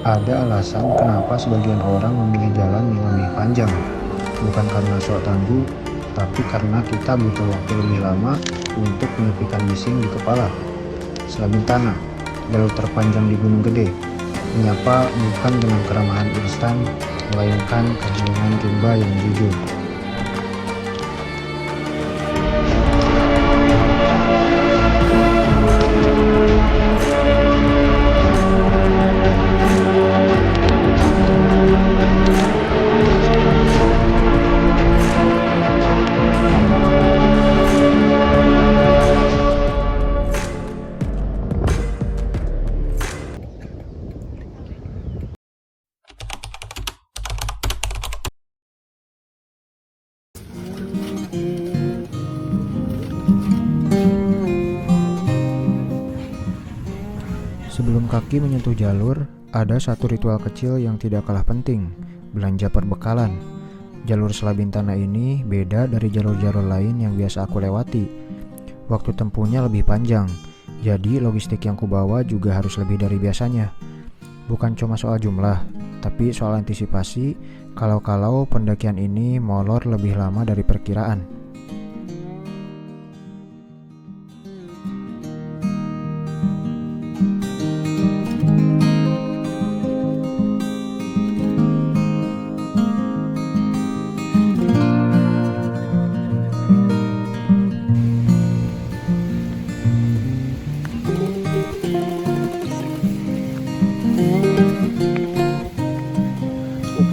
Ada alasan kenapa sebagian orang memilih jalan yang lebih panjang. Bukan karena sok tangguh, tapi karena kita butuh waktu lebih lama untuk menyepikan bising di kepala. Slabintana, jalur terpanjang di Gunung Gede, menyapa bukan dengan keramahan instan, melainkan keheningan rimba yang jujur. Sebelum kaki menyentuh jalur, ada satu ritual kecil yang tidak kalah penting, belanja perbekalan. Jalur Slabintana ini beda dari jalur-jalur lain yang biasa aku lewati. Waktu tempuhnya lebih panjang, jadi logistik yang kubawa juga harus lebih dari biasanya. Bukan cuma soal jumlah, tapi soal antisipasi kalau pendakian ini molor lebih lama dari perkiraan.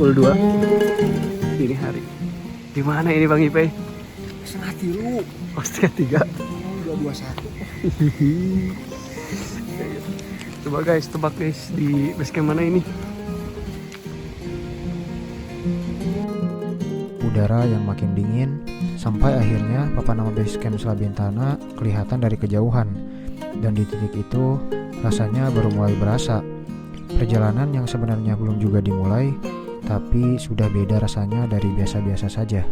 22 dini hari. Di mana ini Bang Ipe? Setengah tilu. Oh, setengah tiga. 221. Coba guys, tebak guys di base camp mana ini? Udara yang makin dingin, sampai akhirnya papan nama base camp Slabintana kelihatan dari kejauhan. Dan di titik itu, rasanya baru mulai berasa. Perjalanan yang sebenarnya belum juga dimulai, tapi sudah beda rasanya dari biasa-biasa saja.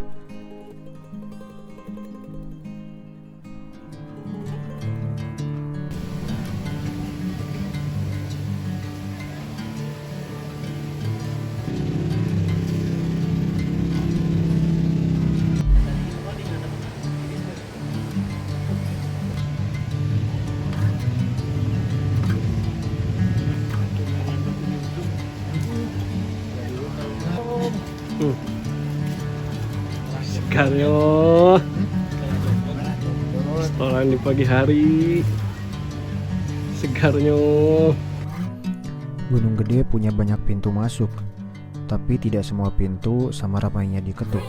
Sekarnya setoran di pagi hari, segarnya. Gunung Gede punya banyak pintu masuk, tapi tidak semua pintu sama ramainya diketuk.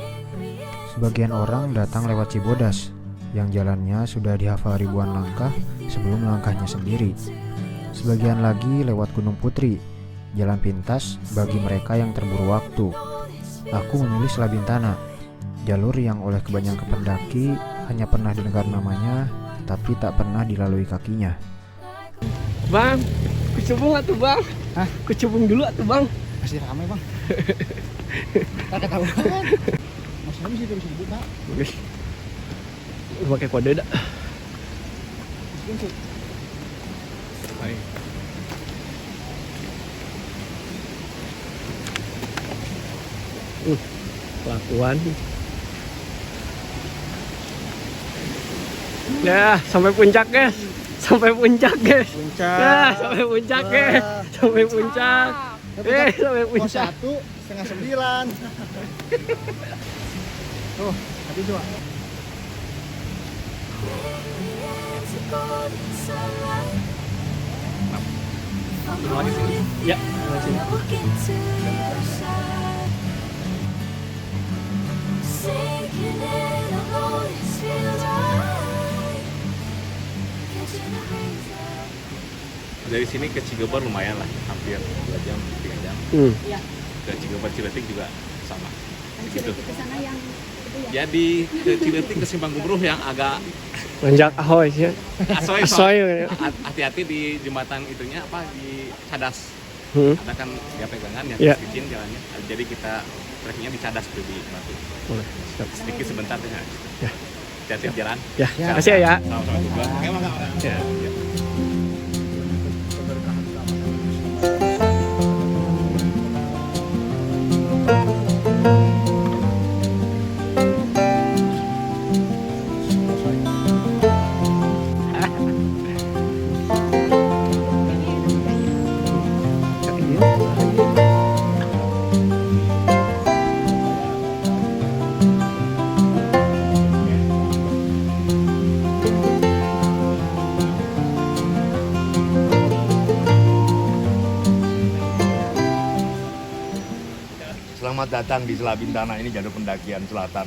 Sebagian orang datang lewat Cibodas, yang jalannya sudah dihafal ribuan langkah sebelum langkahnya sendiri. Sebagian lagi lewat Gunung Putri, jalan pintas bagi mereka yang terburu waktu. Aku memilih Slabintana, jalur yang oleh kebanyakan pendaki hanya pernah dengar namanya, tapi tak pernah dilalui kakinya. Bang, kucubung atuh bang. Hah? Kucubung dulu atuh bang. Masih ramai bang. Tak ketahuan. Maksudnya masih terus dibuka. Oke. Lu pakai kode dah. Baik. Kelakuan. Ya, sampai puncak guys. Sampai puncak guys. Puncak. Ya, sampai puncak guys. Sampai puncak. Sampai puncak. 1:30. Tuh, tapi coba. Lagi sini. Ya, lagi sini. Dari sini ke Cigobar lumayan lah, hampir 2 jam, 3 jam. Ke Cigobar Ciletik juga sama. Gitu. Ke sana yang itu ya. Jadi ke Ciletik ke Simpang Gubruh yang agak Menjak ahoy sih. asoy. Asoy. Hati-hati di jembatan itunya apa di Cadas. Ada kan dia pegangan yang Ya. licin jalannya. Jadi kita trekkingnya di Cadas tuh di Batu. Boleh. Siap. Sedikit sebentar deh. Ya. Hati-hati di jalan. Ya, makasih ya. Sama-sama juga. Oke, makasih. Ya. Ya. Selamat datang di Selabintana, ini jalur pendakian selatan.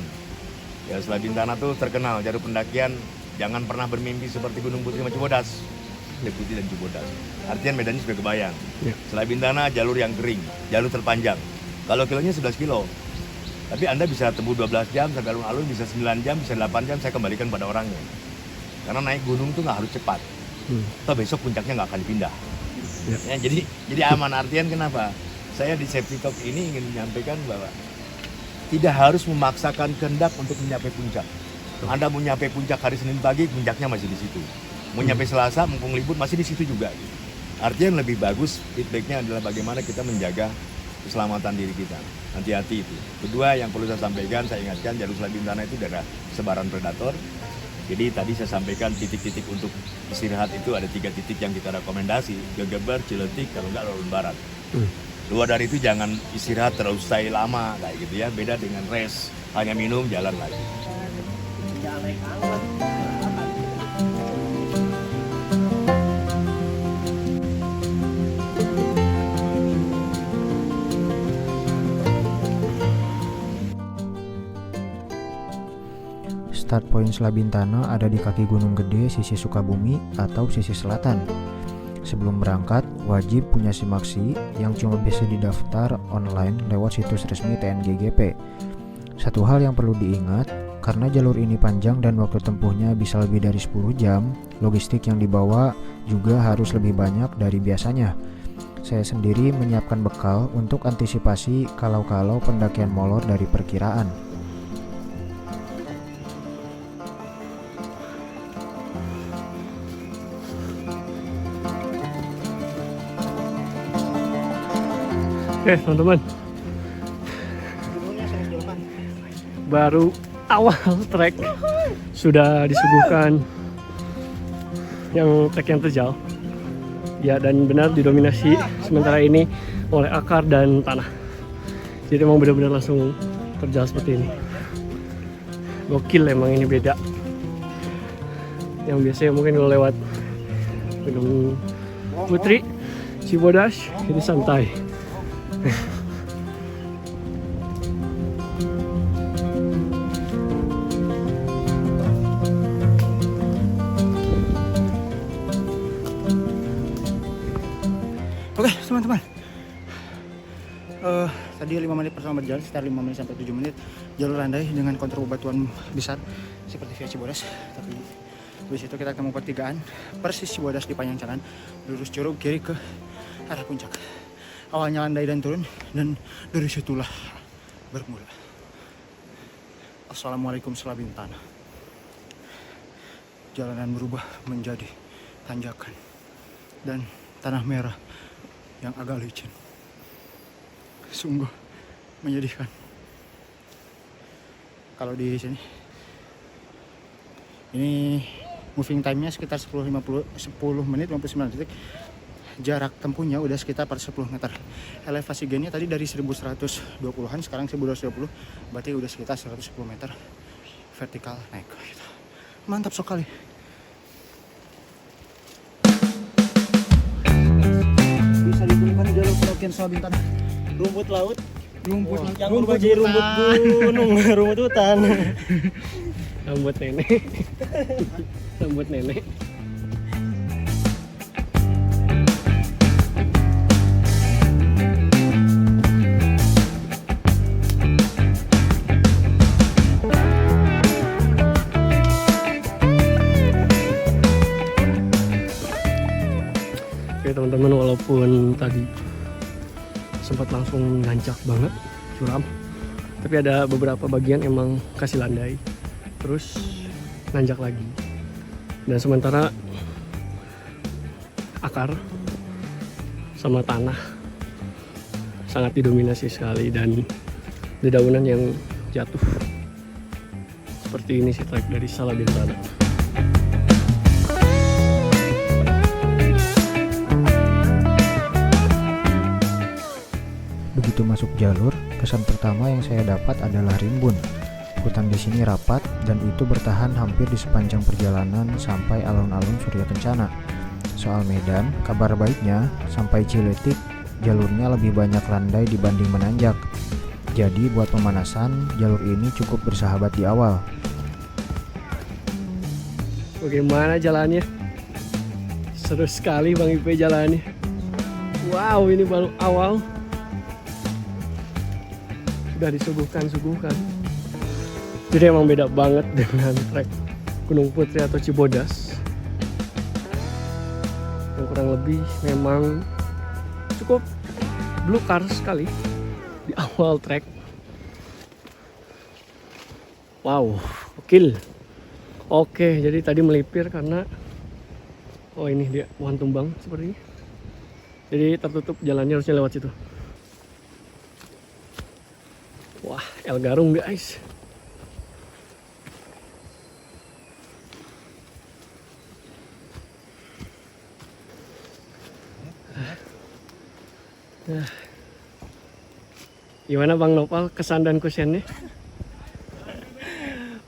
Ya, Selabintana tuh terkenal jalur pendakian. Jangan pernah bermimpi seperti Gunung Putri sama Cibodas, Putri dan Cibodas. Artian medannya sudah kebayang. Selabintana jalur yang kering, jalur terpanjang. Kalau kilonya 11 kilo, tapi Anda bisa tempuh 12 jam, sampai alun-alun bisa 9 jam, bisa 8 jam, saya kembalikan pada orangnya. Karena naik gunung tuh nggak harus cepat. Atau besok puncaknya nggak akan pindah. Ya, jadi aman. Artian kenapa? Saya di Safety Talk ini ingin menyampaikan bahwa tidak harus memaksakan kehendak untuk mencapai puncak. Anda mau nyampe puncak hari Senin pagi, puncaknya masih di situ. Mau nyampe Selasa, mumpung libur masih di situ juga. Artinya lebih bagus feedbacknya adalah bagaimana kita menjaga keselamatan diri kita. Hati-hati itu. Kedua yang perlu saya sampaikan, saya ingatkan jalur Selabintana itu daerah sebaran predator. Jadi tadi saya sampaikan titik-titik untuk istirahat itu ada 3 titik yang kita rekomendasi. Gegeber, Ciletik, kalau enggak Lorun Barat. Luar dari itu jangan istirahat terlalu stay lama kayak gitu ya. Beda dengan rest, hanya minum jalan lagi. Start point Selabintana ada di kaki Gunung Gede sisi Sukabumi atau sisi selatan. Sebelum berangkat, wajib punya SIM-AXI yang cuma bisa didaftar online lewat situs resmi TNGGP. Satu hal yang perlu diingat, karena jalur ini panjang dan waktu tempuhnya bisa lebih dari 10 jam, logistik yang dibawa juga harus lebih banyak dari biasanya. Saya sendiri menyiapkan bekal untuk antisipasi kalau-kalau pendakian molor dari perkiraan. Oke teman-teman, baru awal trek sudah disuguhkan trek yang terjal. Ya, dan benar didominasi sementara ini oleh akar dan tanah. Jadi emang benar-benar langsung terjal seperti ini. Gokil, emang ini beda. Yang biasanya mungkin kalau lewat Gunung Putri, Cibodas, ini santai. Oke teman-teman, tadi 5 menit pertama berjalan, sekitar 5 menit sampai 7 menit jalur landai dengan kontur bebatuan besar seperti via Cibodas. Tapi di situ kita ketemu pertigaan persis Cibodas di panjang jalan, lurus curug kiri ke arah puncak. Awalnya landai dan turun, dan dari situlah bermula. Assalamualaikum Selabintana. Jalanan berubah menjadi tanjakan dan tanah merah yang agak licin. Sungguh menyedihkan. Kalau di sini, ini moving time-nya sekitar 10 menit 59 detik. Jarak tempuhnya udah sekitar 10 meter. Elevasi gainnya tadi dari 1120-an, sekarang 1220, berarti udah sekitar 110 meter vertikal naik. Mantap sekali. Bisa ditemukan di jalur pendakian Selabintana. Rumput laut, rumput jadi rumput gunung, rumput hutan. Rambut nenek. Rambut nenek. Oke teman-teman, walaupun tadi sempat langsung nanjak banget, curam, tapi ada beberapa bagian emang kasih landai, terus nanjak lagi. Dan sementara akar sama tanah sangat didominasi sekali, dan dedaunan yang jatuh. Seperti ini sih trek dari Selabintana. Begitu masuk jalur, kesan pertama yang saya dapat adalah rimbun. Hutan di sini rapat dan itu bertahan hampir di sepanjang perjalanan sampai alun-alun Surya Kencana. Soal medan, kabar baiknya sampai Ciletik jalurnya lebih banyak landai dibanding menanjak. Jadi buat pemanasan, jalur ini cukup bersahabat di awal. Bagaimana jalannya? Seru sekali Bang Ipe jalannya. Wow, ini baru awal. Sudah disuguhkan. Jadi emang beda banget dengan trek Gunung Putri atau Cibodas. Yang kurang lebih memang cukup belukar sekali di awal trek. Wow, gokil. Oke, jadi tadi melipir karena ini dia pohon tumbang seperti ini. Jadi tertutup jalannya, harusnya lewat situ. Wah, El Garung guys. Nah, gimana Bang Nopal kesan dan kusennya?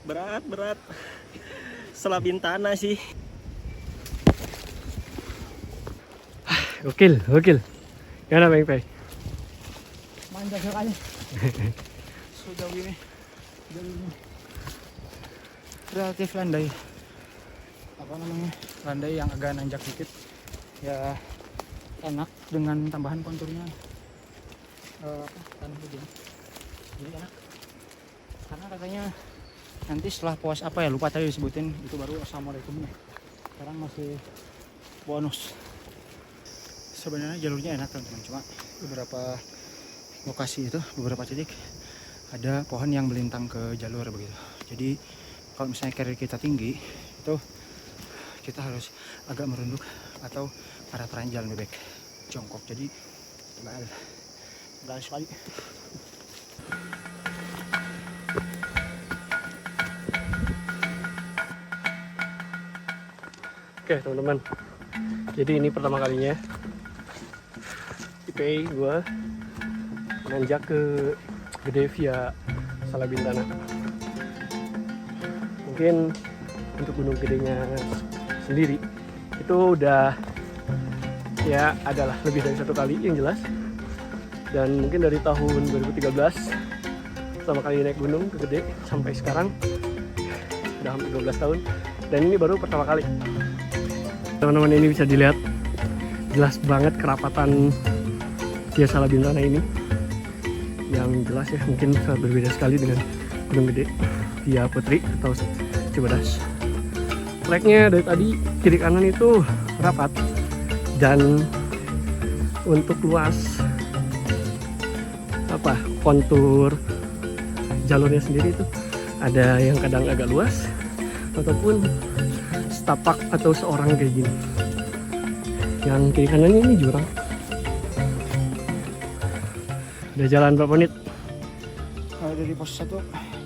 Berat. Selabintana sih. Gokil. Gimana Bang Ipe? Manja sekali. Sejauh ini jalurnya relatif landai. Landai yang agak nanjak dikit. Ya enak dengan tambahan konturnya tanah begini. Jadi enak. Karena katanya nanti setelah puas lupa tadi disebutin, itu baru assalamualaikumnya. Sekarang masih bonus. Sebenarnya jalurnya enak teman-teman, cuma beberapa lokasi itu, beberapa titik ada pohon yang melintang ke jalur begitu. Jadi kalau misalnya karir kita tinggi, itu kita harus agak merunduk atau arah peranjal lebih baik jongkok. Jadi tebal sekali. Oke teman-teman, jadi ini pertama kalinya IPI gue nanjak ke Gede via Salabintana. Mungkin untuk Gunung Gedenya sendiri itu udah ya adalah lebih dari satu kali yang jelas, dan mungkin dari tahun 2013 pertama kali naik gunung ke Gede sampai sekarang udah hampir 12 tahun, dan ini baru pertama kali. Teman-teman, ini bisa dilihat jelas banget kerapatan via Salabintana ini, yang jelas ya mungkin sangat berbeda sekali dengan Gunung Gede via Putri atau Cibodas. Treknya dari tadi kiri kanan itu rapat, dan untuk luas kontur jalurnya sendiri itu ada yang kadang agak luas ataupun setapak atau seorang kayak gini. Yang kiri kanan ini jurang. Udah jalan berapa menit? Dari pos 1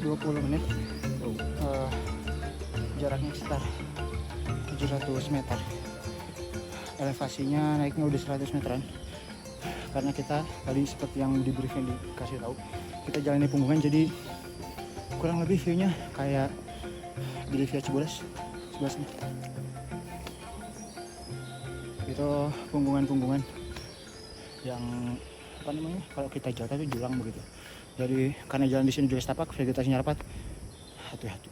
20 menit. Jaraknya sekitar 700 meter. Elevasinya naiknya udah 100 meteran. Karena kita tadi seperti yang di briefing dikasih tahu, kita jalan di punggungan, jadi kurang lebih view-nya kayak di via Cibodas sebelah sini. Itu punggungan-punggungan yang kalau kita jatuh itu jurang begitu. Jadi karena jalan di sini juga setapak, vegetasinya rapat. Hati-hati.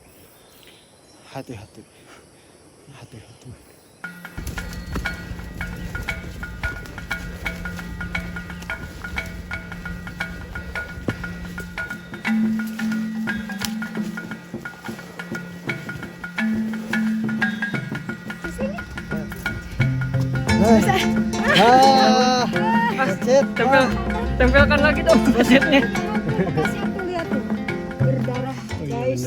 Tempelkan lagi dong kasetnya. Kasih tuh, lihat tuh, berdarah guys.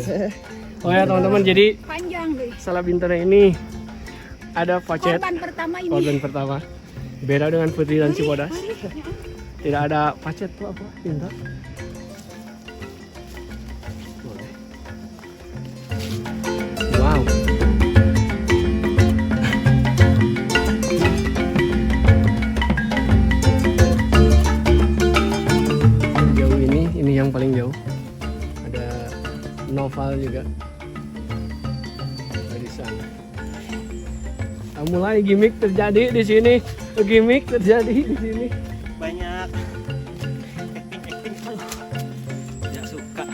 Oh ya teman-teman, jadi Panjang deh. Salabintana ini ada pacet. Korban pertama ini. Korban pertama. Beda dengan Putri dan Cibodas. Tidak ada pacet tuh apa? Pintar. Wow. Nopal juga dari sana. Nah, mulai gimmick terjadi di sini. Gimmick terjadi di sini. Banyak acting. Aduh, tidak suka.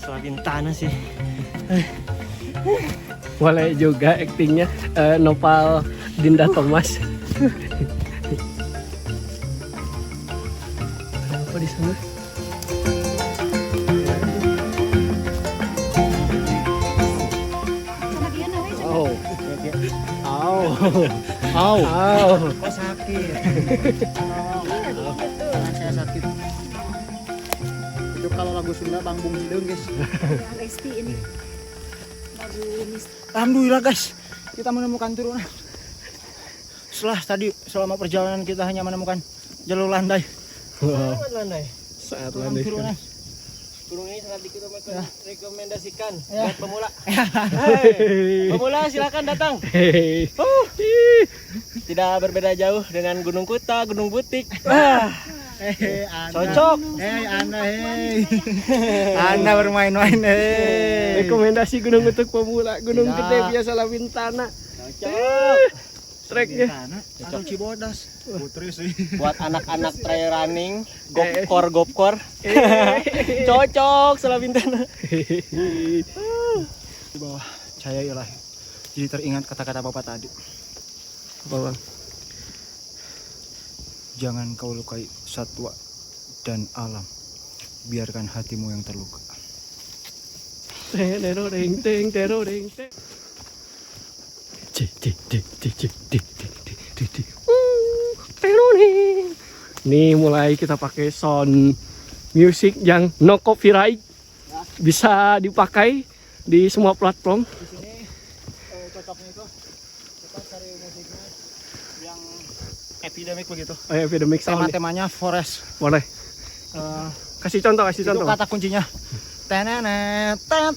Selabintana sih. Boleh juga aktingnya Nopal Dinda Thomas. Ada apa di sana? Sama dia namanya. Oh, Au. oh, oh. Kok sakit? Tangan saya sakit. Itu kalau lagu Sunda Bang Bung Hidung guys. Resti ini. Bagus. Alhamdulillah guys, kita menemukan turunan. Setelah tadi selama perjalanan kita hanya menemukan jalur landai. Wow, Selamat landai. saat Turunan. landai. Turun ini sangat direkomendasikan Ya. buat pemula. Hey, pemula silakan datang. Hehehe. Tidak berbeda jauh dengan Gunung Kuta, Gunung Butik. Anda. Cocok. Anda Anda bermain-main Rekomendasi gunung untuk pemula, gunung Tidak. gede biasa Labintana. Cocok. Treknya. Atau Cibodas. Putri sih. Buat anak-anak trail running, gopkor. Cocok Selabintana. Di bawah cahaya ilahi. Jadi teringat kata-kata Bapak tadi. Apa bang? Jangan kau lukai satwa dan alam. Biarkan hatimu yang terluka. Teroreng teng teroreng teng. Teroreng. Nih mulai kita pakai sound music yang no copyright, bisa dipakai di semua platform. Di sini cocoknya itu kita cari musiknya yang epidemic begitu. Oh, epidemic sound. Tema-temanya forest. Boleh. Eh, Kasih contoh, itu kata kuncinya. Tenenet, tet,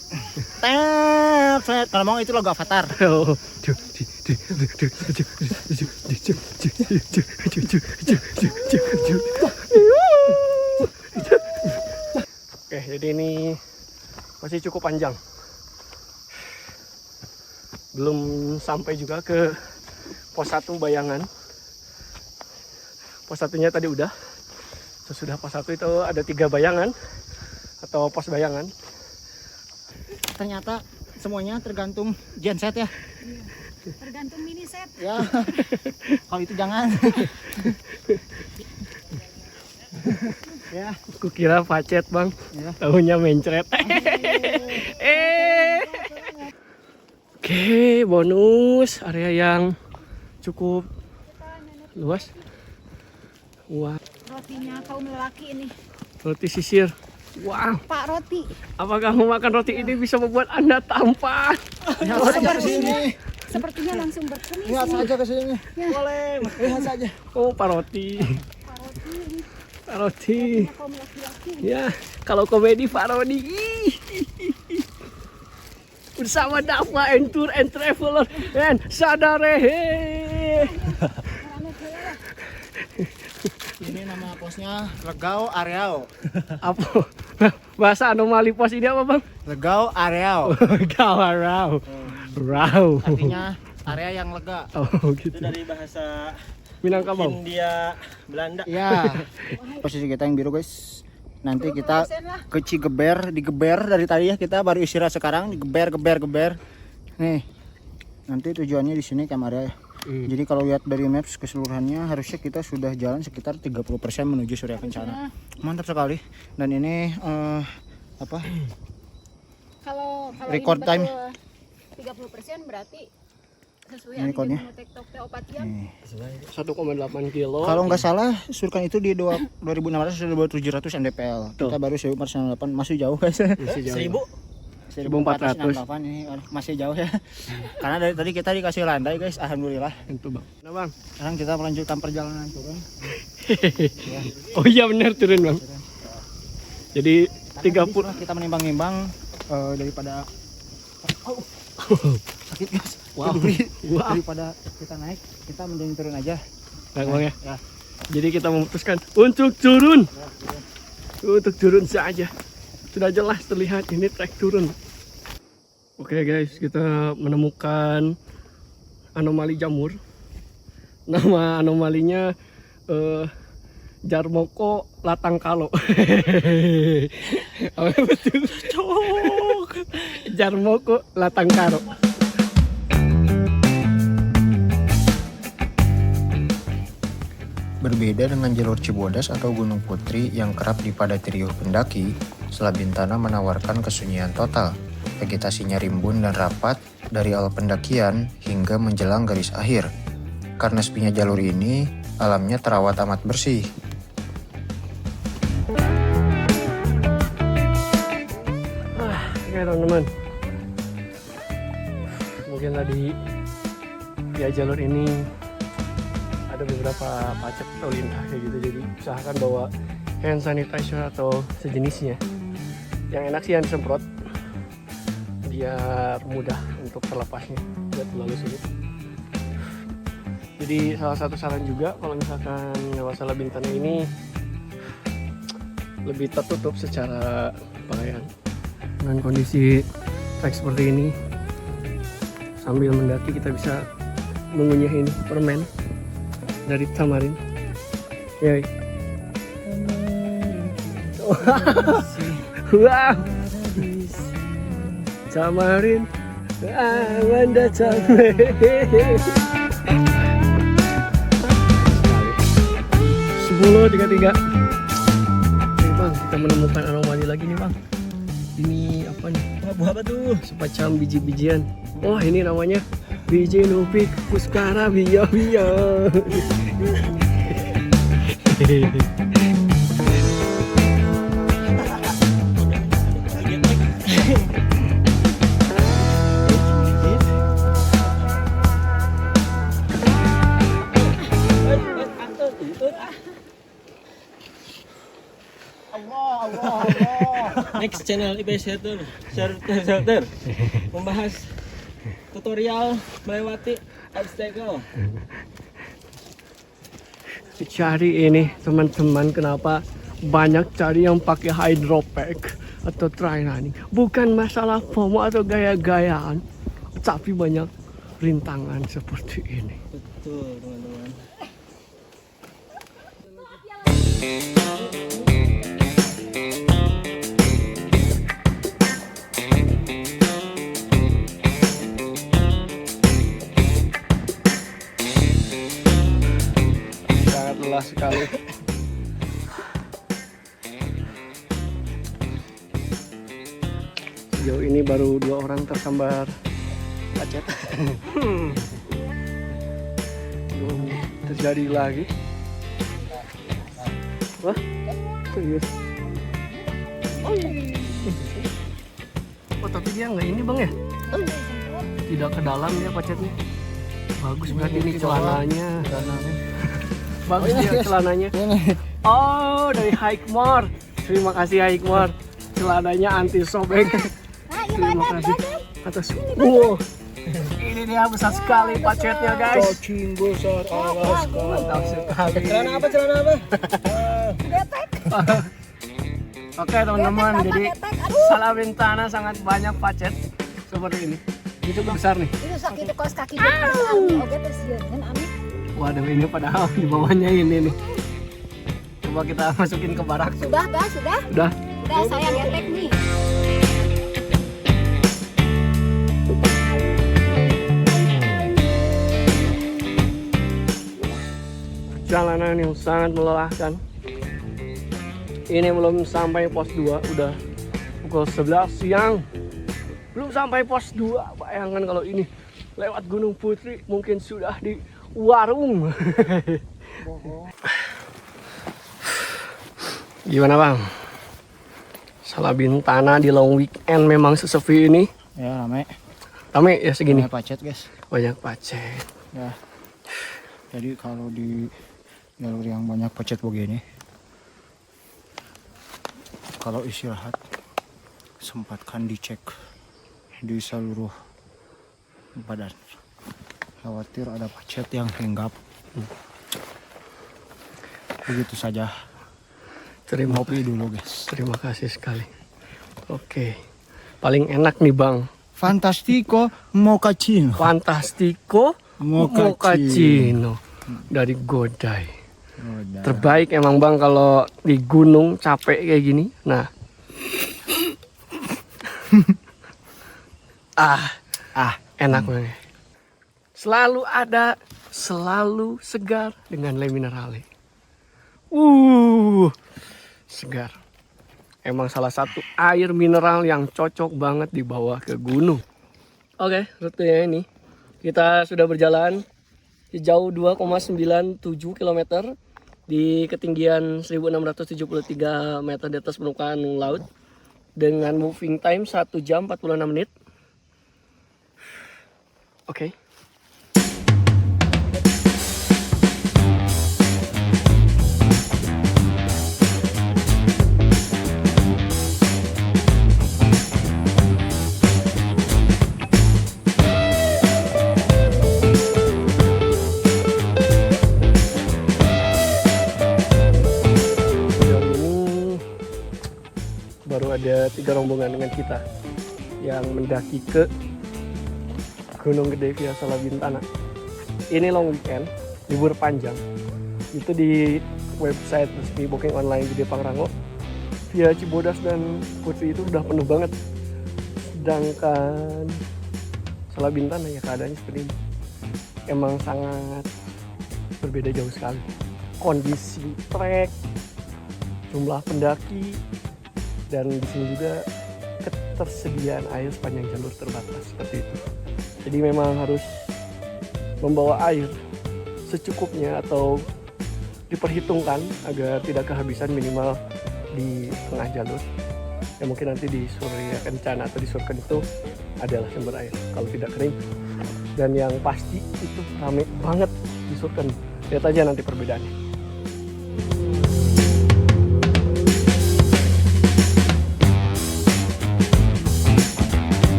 tet. Kalau mau itu logo Avatar. Oh. Oke, jadi ini masih cukup panjang. Belum sampai juga ke pos 1 Bayangan. Pos 1-nya tadi udah. Sesudah pos 1 itu ada 3 bayangan atau pos bayangan. Ternyata semuanya tergantung genset ya. Tergantung mini set. Ya. Kalau itu jangan. Ya. Aku kira pacet bang, Ya. tahunya mencret. Oke, bonus area yang cukup luas. Wah, Rotinya kaum lelaki ini. roti sisir. Wow, Pak Roti. apakah memakan roti ini bisa membuat Anda tampan? Lihat saja ke sini. Sepertinya langsung berkumis. Lihat saja ke sini. Boleh. Lihat saja. Oh, Pak Roti. Pak Roti ini. Pak Roti. Rotinya kaum laki-laki. Ya, kalau komedi Pak Rodi. Bersama Dava and Tour and Traveler and Sadarehe. Ini nama posnya Legau Areao. Apa? Bahasa anomali pos ini apa bang? Legau Areao. Gawarau. Rau. Artinya area yang lega. Oh Itu gitu. dari bahasa Minangkabau. Hindia Belanda. Ya. Posisi kita yang biru guys. Nanti kita ke Cigeber, digeber dari tadi ya, kita baru istirahat sekarang, digeber. Nih. Nanti tujuannya di sini kamera ya. Jadi kalau lihat dari maps keseluruhannya harusnya kita sudah jalan sekitar 30% menuju Surya Kencana. Mantap sekali. Dan ini apa? Kalau Record ini time. betul 30% berarti sesuai Ini kodenya. TikTok Teopatian. Nih. 1,8 kilo. Kalau nggak salah surkan itu di 2600 sampai 2700 mdpl. Kita baru 1498, masih jauh guys. Masih jauh. 1400. 1468 ini masih jauh ya. Karena dari tadi kita dikasih landai guys, alhamdulillah. Itu bang. Nah bang. Sekarang kita melanjutkan perjalanan turun. Oh iya benar turun bang. Jadi 30. Kita menimbang-nimbang daripada sakit guys. Wow. Wow. Daripada kita naik, kita mending turun aja. Nah, bang ya. Ya. Jadi kita memutuskan untuk turun. Untuk turun saja. Sudah jelas terlihat ini trek turun. Oke guys, kita menemukan anomali jamur. Nama anomalinya Jarmoko latangkalo. Betul, cok. Jarmoko latangkalo. Berbeda dengan jalur Cibodas atau Gunung Putri yang kerap dipadati riuh pendaki, Slabintana menawarkan kesunyian total. Vegetasinya rimbun dan rapat dari awal pendakian hingga menjelang garis akhir. Karena sepinya jalur ini, alamnya terawat amat bersih. Oke teman-teman, mungkin tadi ya jalur ini ada beberapa pacet atau lintah kayak gitu, jadi usahakan bawa hand sanitizer atau sejenisnya. Yang enak sih yang disemprot biar mudah untuk terlepasnya, tidak terlalu sulit. Jadi salah satu saran juga kalau misalkan lewat Slabintana ini lebih tertutup secara pakaian. Dengan kondisi trek seperti ini, sambil mendaki kita bisa mengunyah ini permen dari Tamarin. Ya. Wow. Tamarin. Awan datang. 10:33. Nih bang, kita menemukan anomali lagi nih bang. Ini apa nih? Buah apa tuh? Semacam biji-bijian. Oh ini namanya biji nupik puskara biya biya. Next channel IPS Shelter membahas tutorial melewati obstacle. Cari ini teman-teman, kenapa banyak cari yang pakai hydropack atau trainani? Bukan masalah FOMO atau gaya-gayaan, tapi banyak rintangan seperti ini. Betul teman-teman. Sangat lelah sekali. Sejauh ini baru 2 orang tersambar pacet. Belum terjadi lagi. Wah, serius. Oh tapi dia nggak ini bang ya? Tidak ke dalam ya pacetnya. Bagus berarti ini celananya. Bagus dia celananya. Oh dari Hikmore. Terima kasih Hikmore. Celananya anti sobek. Terima kasih atas. Wow. Ini dia besar sekali pacetnya guys. Cacing besar Alaska. Mantap sekali. Celana apa? Oke teman-teman, jadi Slabintana sangat banyak pacet seperti ini. Itu besar nih. Itu sakit kos kaki oke tersian amin. Waduh ini padahal di bawahnya ini nih. Coba kita masukin ke barak. Sudah. Udah. Udah saya ngetek nih. Perjalanan yang sangat melelahkan. Ini belum sampai pos 2, udah pukul 11 siang. Belum sampai pos 2, bayangkan kalau ini lewat Gunung Putri mungkin sudah di warung. Gimana bang? Slabintana di long weekend memang sesepi ini. Ya rame. Rame ya segini. Banyak pacet guys. Banyak pacet. Ya. Jadi kalau di jalur yang banyak pacet begini, kalau istirahat sempatkan dicek di seluruh badan. Khawatir ada pacet yang hinggap. Begitu saja. Terima Ngopi dulu guys. Terima kasih sekali. Oke. Paling enak nih Bang. Fantastico Mochaccino. Fantastico Mochaccino dari Godai. Terbaik emang Bang kalau di gunung capek kayak gini. Nah. Enak banget. Selalu ada, selalu segar dengan Le Minerale. Segar. Emang salah satu air mineral yang cocok banget dibawa ke gunung. Oke, rutenya ini. Kita sudah berjalan sejauh 2,97 km di ketinggian 1673 meter di atas permukaan laut dengan moving time 1 jam 46 menit. Oke. Baru ada 3 rombongan dengan kita yang mendaki ke Gunung Gede via Salabintana. Ini long weekend, libur panjang. Itu di website resmi booking online Gede Pangrango via Cibodas dan Putri itu udah penuh banget. Sedangkan Salabintana ya keadaannya seperti ini. Emang sangat berbeda jauh sekali. Kondisi trek, jumlah pendaki, dan di sini juga ketersediaan air sepanjang jalur terbatas seperti itu. Jadi memang harus membawa air secukupnya atau diperhitungkan agar tidak kehabisan minimal di tengah jalur. Ya mungkin nanti di Surya Kencana atau di Surken itu adalah sumber air kalau tidak kering. Dan yang pasti itu ramai banget di Surken. Lihat aja nanti perbedaannya.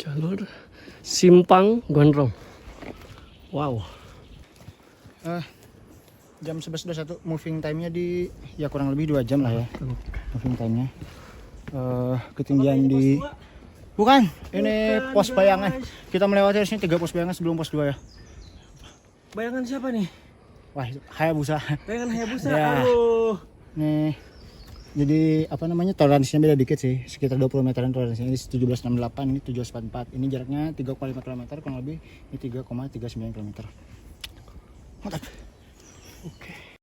Jalur Simpang Gondrong. Wow. Jam 11.21 moving time-nya di ya kurang lebih 2 jam lah ya. Moving time-nya. Ketinggian di bukan, ini pos bayangan. Kita melewati harusnya 3 pos bayangan sebelum pos 2 ya. Bayangan siapa nih? Wah, Hayabusa. Bayangan Hayabusa. Ya. Aduh. Nih. Jadi apa namanya toleransinya beda dikit sih, sekitar 20 meteran toleransinya. Ini 1768, ini 1744. Ini jaraknya 3,5 km kurang lebih, ini 3,39 km. Mantap. Oke.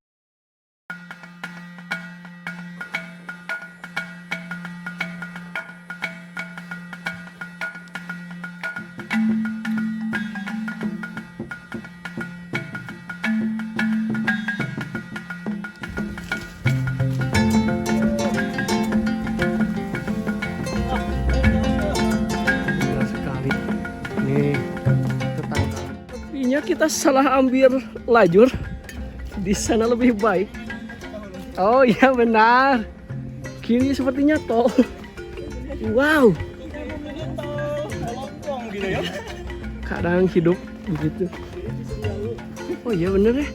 Kita salah ambil lajur, di sana lebih baik. Oh iya benar, kiri sepertinya tol. Wow, kadang hidup begitu. Oh iya bener ya.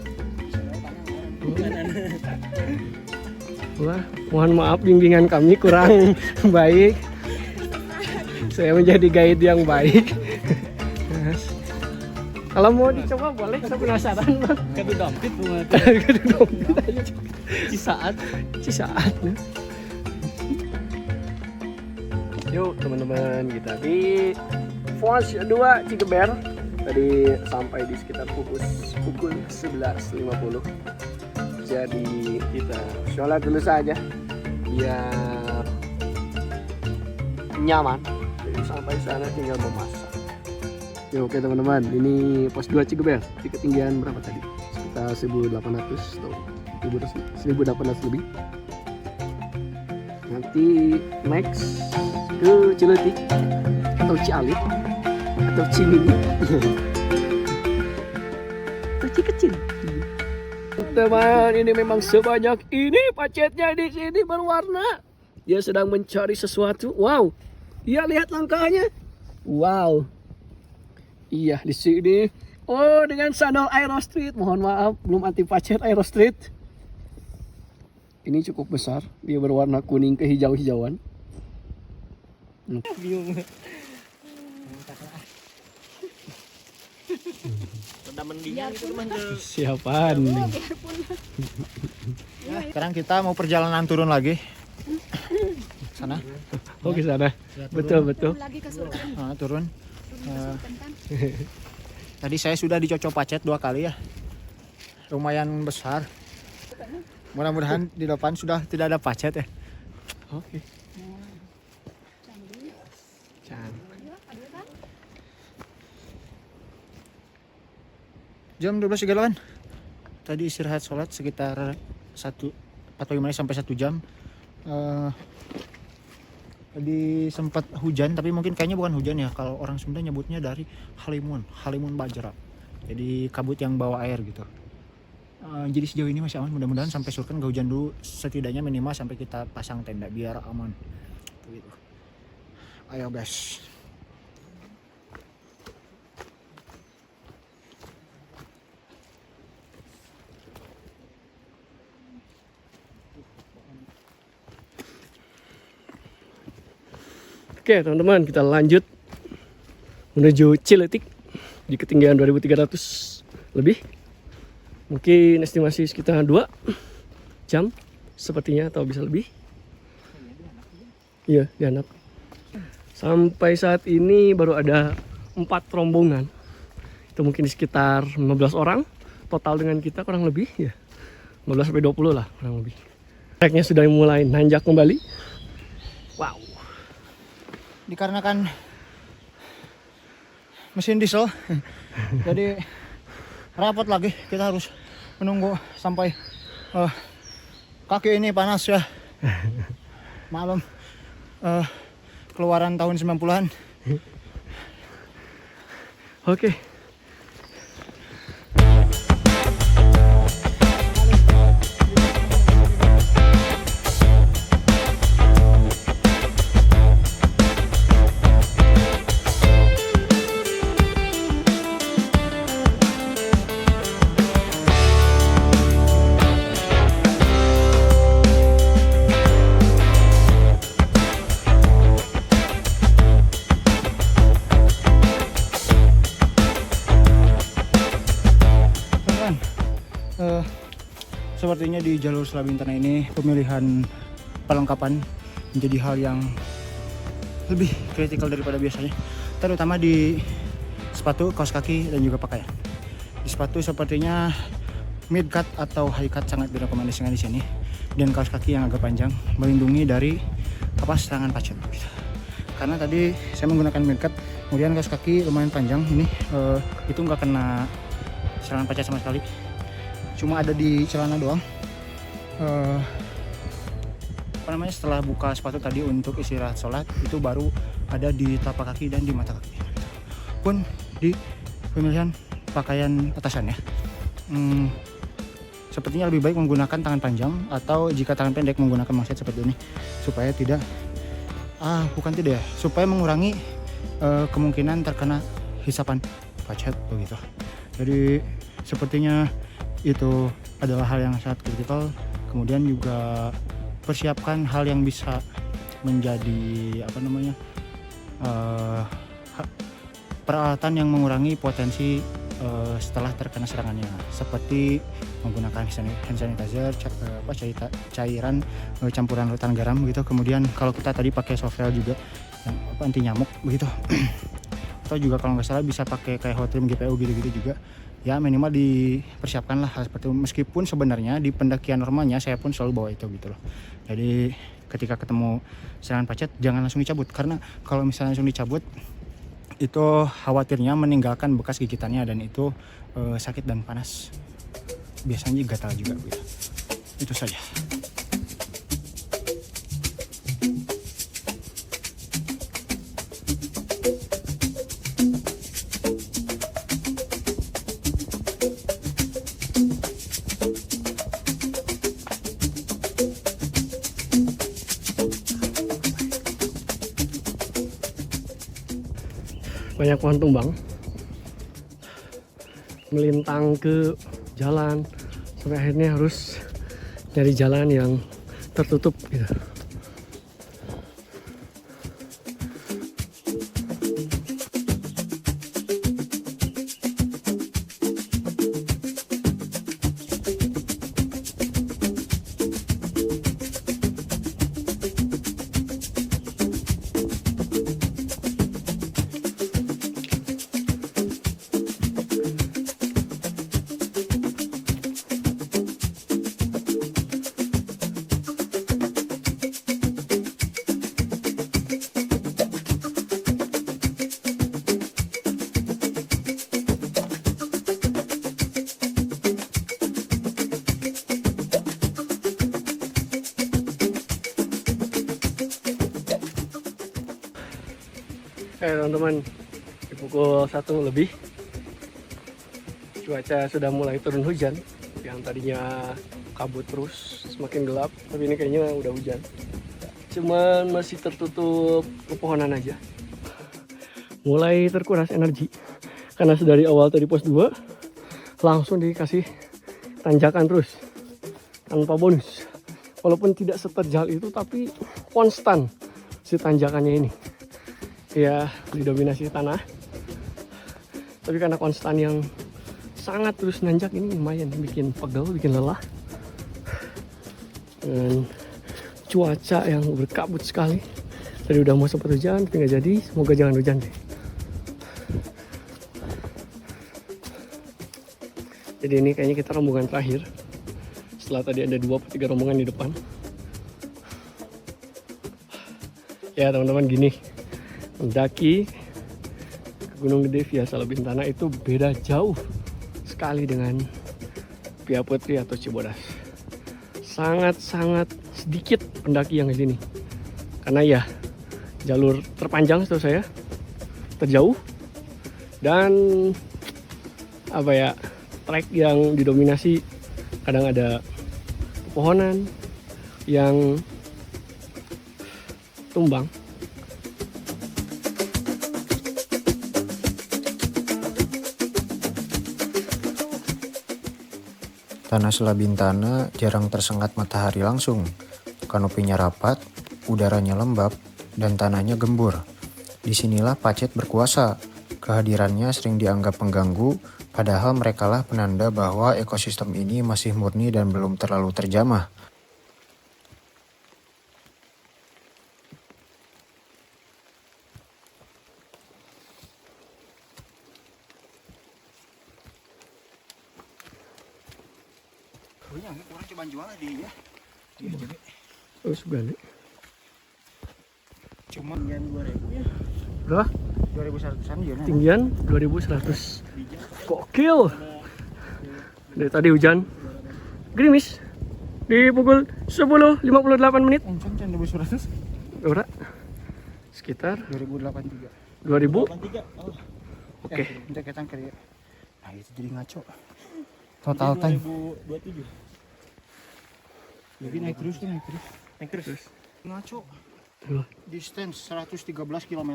Wah, mohon maaf bimbingan kami kurang baik. Saya menjadi guide yang baik. Kalau mau dicoba boleh, saya penasaran bang. Kadu dampit bunga. Kadu dampit aja. Cisaat. Yuk teman-teman, kita di Pos 2 Cigeber. Tadi sampai di sekitar pukul 11.50. Jadi kita sholat dulu saja biar nyaman. Jadi sampai sana tinggal memasak. Ya, oke teman-teman, ini pos 2 Cigeber di ketinggian berapa tadi? Sekitar 1800 atau 1800 lebih. Nanti next ke Ciletik atau Cialit atau Cimini atau Cikecil. Teman, ini memang sebanyak ini pacetnya di sini berwarna. Dia sedang mencari sesuatu. Wow, iya lihat langkahnya. Wow, iya di sini. Oh, dengan sandal Aero Street. Mohon maaf, belum anti pacet Aero Street. Ini cukup besar. Dia berwarna kuning kehijau-hijauan. Rada mendingan itu teman. Siapaan? Sekarang kita mau perjalanan turun lagi. Sana. Oh, ke sana. Betul. Turun lagi ke Sultan. Turun. Sultan kan. Tadi saya sudah dicocok pacet 2 kali ya. Lumayan besar. Mudah-mudahan di depan sudah tidak ada pacet ya. Oke. Jam 12.38. Tadi istirahat sholat sekitar 45 menit sampai 1 jam. Tadi sempat hujan, tapi mungkin kayaknya bukan hujan ya. Kalau orang Sunda nyebutnya dari halimun bajra. Jadi kabut yang bawa air gitu. Jadi sejauh ini masih aman. Mudah-mudahan sampai surken gak hujan dulu. Setidaknya minimal sampai kita pasang tenda biar aman. Gitu. Ayo guys. Oke teman-teman, kita lanjut menuju Ciletik di ketinggian 2300 lebih. Mungkin estimasi sekitar 2 jam sepertinya, atau bisa lebih. Iya, dihanap. Sampai saat ini baru ada 4 rombongan. Itu mungkin sekitar 15 orang total dengan kita kurang lebih ya. 15 sampai 20 lah kurang lebih. Treknya sudah mulai nanjak kembali. Wow. Dikarenakan mesin diesel jadi rapat lagi, kita harus menunggu sampai kaki ini panas ya. Maklum, keluaran tahun 90-an. Oke. Sepertinya di jalur Selabintana ini pemilihan perlengkapan menjadi hal yang lebih kritikal daripada biasanya, terutama di sepatu, kaos kaki, dan juga pakaian. Di sepatu sepertinya mid cut atau high cut sangat direkomendasikan di sini, dan kaos kaki yang agak panjang melindungi dari serangan pacet. Karena tadi saya menggunakan mid cut, kemudian kaos kaki lumayan panjang ini, itu nggak kena serangan pacet sama sekali. Cuma ada di celana doang. Setelah buka sepatu tadi untuk istirahat sholat, itu baru ada di telapak kaki dan di mata kaki. Pun di pemilihan pakaian atasan ya. Sepertinya lebih baik menggunakan tangan panjang, atau jika tangan pendek menggunakan manset seperti ini, supaya supaya mengurangi kemungkinan terkena hisapan pacet begitu. Jadi sepertinya itu adalah hal yang sangat kritikal. Kemudian juga persiapkan hal yang bisa menjadi peralatan yang mengurangi potensi setelah terkena serangannya, seperti menggunakan hand sanitizer, cairan campuran lautan garam gitu. Kemudian kalau kita tadi pakai softgel juga yang anti nyamuk begitu. Atau juga kalau nggak salah bisa pakai kayak hot trim GPU gitu-gitu juga. Ya minimal dipersiapkan lah hal seperti itu. Meskipun sebenarnya di pendakian normalnya saya pun selalu bawa itu gitu loh. Jadi ketika ketemu serangan pacet jangan langsung dicabut, karena kalau misalnya langsung dicabut itu khawatirnya meninggalkan bekas gigitannya, dan itu sakit dan panas. Biasanya gatal juga gitu. Itu saja. banyak pohon tumbang melintang ke jalan sampai akhirnya harus dari jalan yang tertutup gitu. Teman-teman, di pukul 1 lebih cuaca sudah mulai turun hujan. Yang tadinya kabut terus semakin gelap, tapi ini kayaknya udah hujan. Cuman masih tertutup pepohonan aja. Mulai terkuras energi karena dari awal tadi pos 2 langsung dikasih tanjakan terus tanpa bonus. Walaupun tidak seterjal itu tapi konstan si tanjakannya ini. Ya didominasi tanah, tapi karena konstan yang sangat terus nanjak ini lumayan bikin pegel, bikin lelah. Dan cuaca yang berkabut sekali. Tadi udah mau sempat hujan tapi nggak jadi, semoga jangan hujan deh. Jadi ini kayaknya kita rombongan terakhir setelah tadi ada 2-3 rombongan di depan. Ya teman-teman, gini mendaki ke Gunung Gede via Salabintana itu beda jauh sekali dengan Via Putri atau Cibodas. Sangat-sangat sedikit pendaki yang ke sini. Karena ya jalur terpanjang setahu saya, terjauh, dan apa ya, trek yang didominasi kadang ada pepohonan yang tumbang. Tanah Salabintana jarang tersengat matahari langsung, kanopinya rapat, udaranya lembab, dan tanahnya gembur. Disinilah Pacet berkuasa, kehadirannya sering dianggap pengganggu, padahal merekalah penanda bahwa ekosistem ini masih murni dan belum terlalu terjamah. Kurang coba jual di ya. Oh sebalik. Cuma tinggian 2000 ya. Berapa? 2100-an ya. Tinggian 2100. Gokil. Dari tadi hujan. Gerimis. Di pukul 10.58 menit. Encang 2100. Ora. Sekitar 2083. 2000. Oke. Untuk kita kerja. Nah itu jadi ngaco. Total time 2027. Jadi naik terus. Ngaco. Distance 113 km.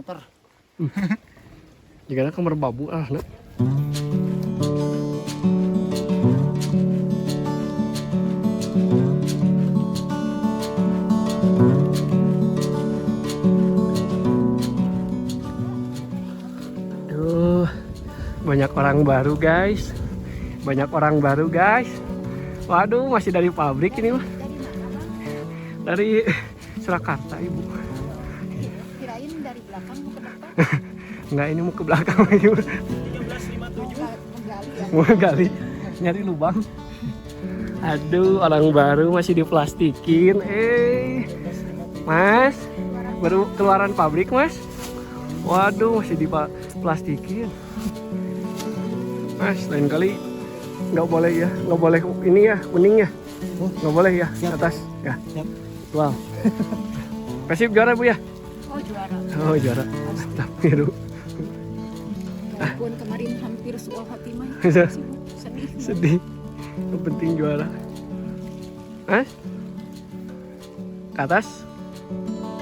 Jika kamar babu nak. Aduh, banyak orang baru guys. Waduh, masih dari pabrik ini mah. Dari Surakarta ibu. Kirain dari belakang mau ke depan. Enggak, ini mau ke belakang lagi. 1357. Mau gali, nyari lubang. Aduh, orang baru masih diplastikin. Mas, baru keluaran pabrik mas. Waduh, masih diplastikin. Mas, lain kali nggak boleh ya, nggak boleh ini ya, kuning ya. Nggak boleh ya, atas ya. Wow. Persib juara bu ya? Oh juara. Oh juara. Mantap biru. Walaupun kemarin hampir suul Hatimah. Sedih. Sedih. Yang penting juara. Ke atas.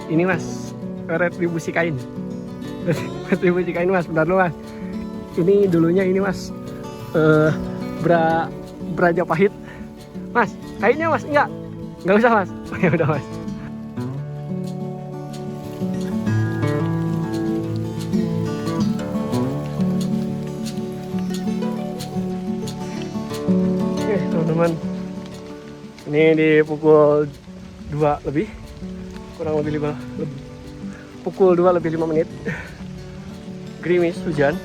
Ini mas, retribusi kain. Distribusikan ini mas, bentar dulu mas. Ini dulunya ini mas, Brajapahit. Mas, kayaknya mas, enggak usah mas. Ya udah mas. Oke teman-teman, ini di pukul 2 lebih, kurang lebih 5 lebih. Pukul 2 lebih 5 menit. Gerimis, hujan,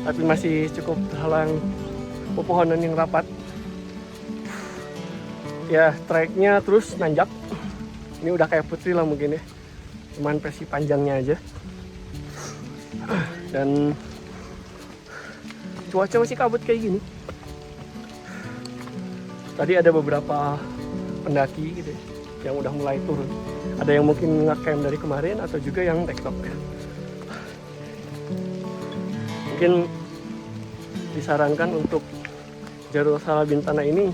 tapi masih cukup terhalang pepohonan yang rapat. Ya, treknya terus nanjak. Ini udah kayak putri lah mungkin ya. Cuman versi panjangnya aja. Dan cuaca masih kabut kayak gini. Tadi ada beberapa pendaki gitu ya, yang udah mulai turun. Ada yang mungkin nge-camp dari kemarin atau juga yang tektok. Mungkin disarankan untuk jalur Salabintana ini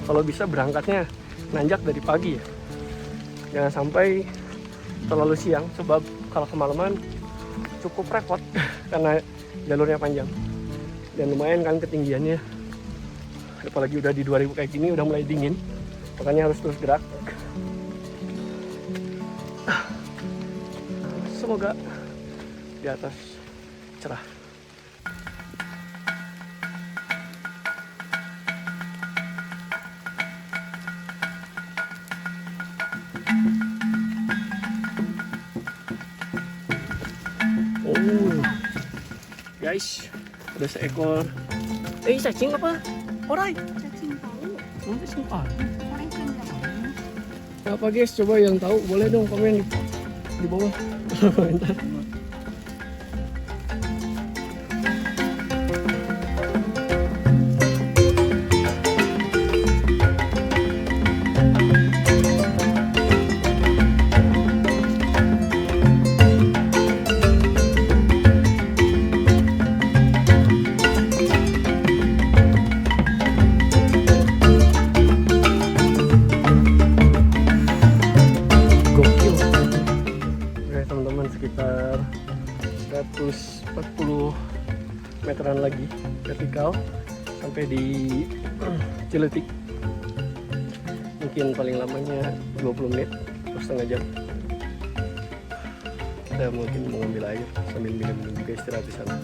kalau bisa berangkatnya nanjak dari pagi ya. Jangan sampai terlalu siang, sebab kalau kemalaman cukup repot karena jalurnya panjang. Dan lumayan kan ketinggiannya. Apalagi udah di 2000 kayak gini udah mulai dingin. Makanya harus terus gerak. Semoga di atas cerah. Oh, guys, ada seekor. Cacing apa? Orai. Cacing tahu. Cacing apa? Orang kan Apa guys? Coba yang tahu boleh dong komen di bawah. Komentar. Gokil. Oke teman-teman, sekitar 140 meteran lagi vertikal sampai di Ciletik. Mungkin paling lamanya 20 menit atau setengah jam. Kita mungkin mau ambil air sambil minum-minum juga, istirahat di sana.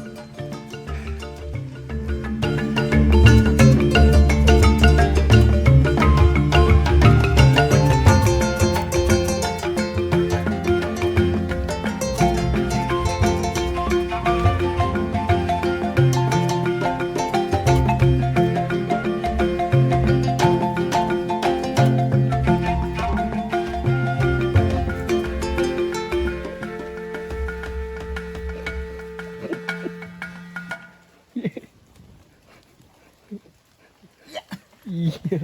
Iya,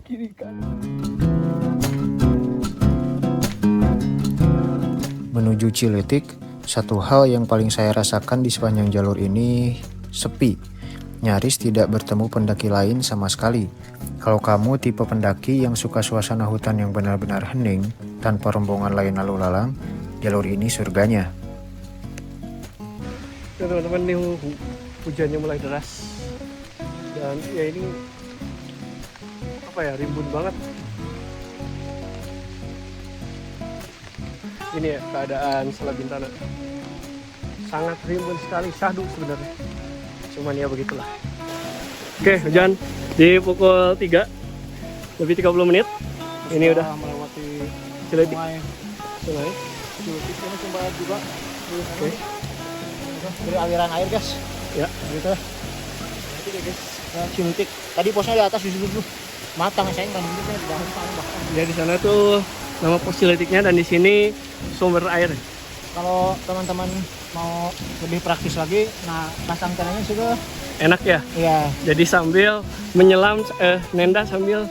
kiri kanan. Menuju Ciletik, satu hal yang paling saya rasakan di sepanjang jalur ini sepi. Nyaris tidak bertemu pendaki lain sama sekali. Kalau kamu tipe pendaki yang suka suasana hutan yang benar-benar hening, tanpa rombongan lain lalu lalang, jalur ini surganya. Ya, teman-teman, nih hujannya mulai deras. Dan ya ini apa ya, rimbun banget. Ini ya keadaan Salabintana, sangat rimbun sekali, syahdu sebenarnya, cuman ya begitulah. Oke, hujan di pukul 3 lebih 30 menit. Ini udah melewati Ciletik sungai. sungai. Ini sumber juga. Oke. Dari aliran air guys. Ya, Gitu. Nanti guys. Ciletik. Tadi posnya di atas di situ dulu. Matang saya nggak mungkin di dalam bahkan. ya di sana tuh nama pos Ciletiknya, dan di sini sumber air. Kalau teman-teman mau lebih praktis lagi, nah pasang tenanya juga Enak ya. ya. Jadi sambil menyelam, nenda sambil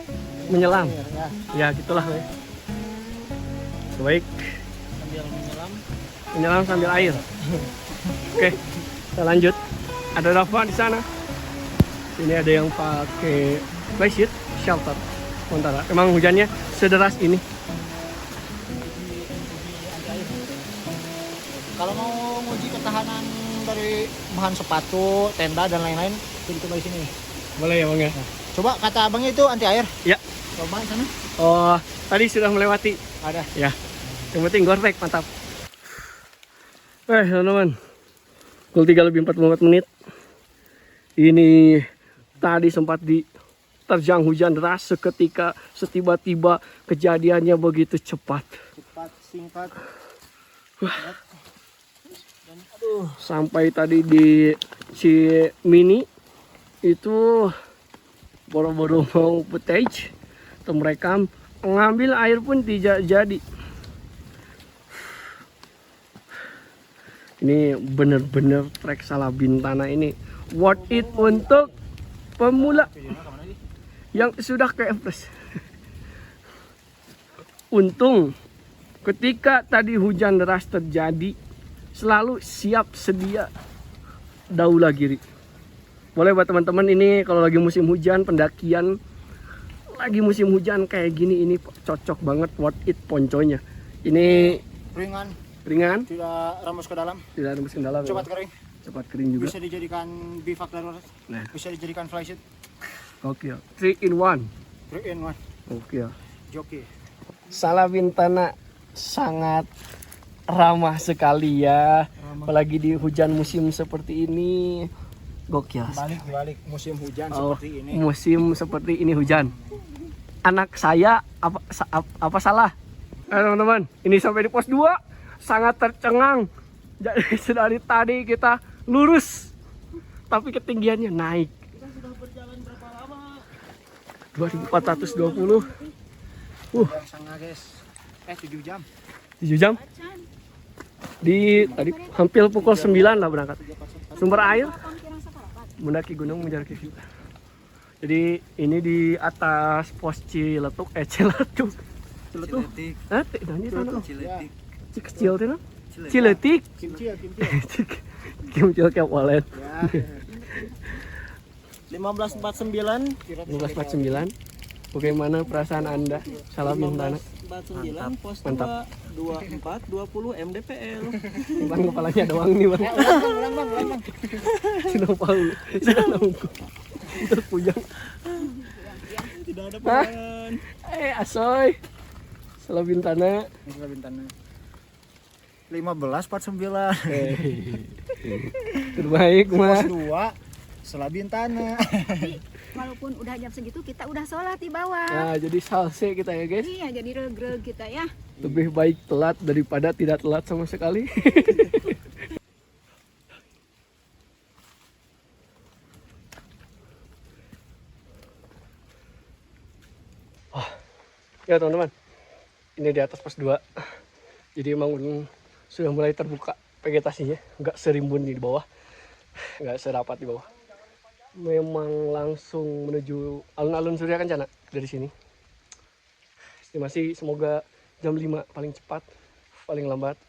menyelam. Ya, Ya gitulah. Baik, sambil menyelam sambil air. Oke, kita lanjut. Ada Rafa di sana. Ini ada yang pakai flysheet shelter sementara. Emang hujannya sederas ini. Kalau mau nguji pertahanan dari bahan sepatu, tenda dan lain-lain kita coba di sini. Boleh ya bang ya? Coba kata abangnya itu anti air. Ya. Coba di sana. Oh, tadi sudah melewati. Ada. Ya. Yang penting Gore-Tex mantap. Teman-teman. Pukul 3:44 menit. Ini tadi sempat diterjang hujan deras seketika, setiba-tiba kejadiannya begitu cepat. Cepat, singkat. Sampai tadi di Mini itu boro-boro mau footage atau merekam, mengambil air pun tidak jadi. Ini bener-bener trek Salabintana ini worth it untuk pemula yang sudah ke Everest. Untung ketika tadi hujan deras terjadi, selalu siap sedia Daula Giri. Boleh buat teman-teman ini kalau lagi musim hujan, pendakian lagi musim hujan kayak gini, ini cocok banget, worth it ponconya. Ini ringan, tidak rembes ke dalam, tidak rembes kendala, cepat kering juga. bisa dijadikan bivak darurat, Nah, bisa dijadikan flysheet, oke, 3 in 1. 3 in 1, Oke. joki. Salabintana sangat ramah sekali ya, apalagi di hujan musim seperti ini. Gokil. Balik musim hujan Oh, seperti ini. musim seperti ini hujan. Anak saya apa salah? Teman-teman, ini sampai di pos 2 sangat tercengang. Jadi dari tadi kita lurus, tapi ketinggiannya naik. Kita sudah berjalan berapa lama? 2420. Sangat guys. 7 jam. 7 jam. Di tadi hampir pukul 9 lah berangkat. Sumber air mendaki gunung menjaki view. Jadi ini di atas pos Ciletuk, Ciletuk. Ciletik. Hah? Ini sana. Ciletik. Kecil tuh, Ciletik. Kimcil. Kimcil kayak wallet. Ya. 1549. 1549. Bagaimana perasaan Anda? Salabintana. 1549 pos Mantap. 2420 MDPL. Bang kepalanya doang nih bang. Ulang. Sinong Paul. Sinong terpujang. Tidak ada pegangan. Asoy. Salabintana. Bintana. 1549. Terbaik mah. Pos 2 Salabintana. Walaupun udah jam segitu kita udah sholat di bawah. Nah, jadi salse kita ya guys. Iya, jadi reg-reg kita ya. Lebih baik telat daripada tidak telat sama sekali. Ya teman-teman, ini di atas pos 2. Jadi emang sudah mulai terbuka vegetasinya, nggak serimbun di bawah, nggak serapat di bawah. Memang langsung menuju alun-alun Surya Kencana dari sini. Estimasi semoga jam 5 paling cepat, paling lambat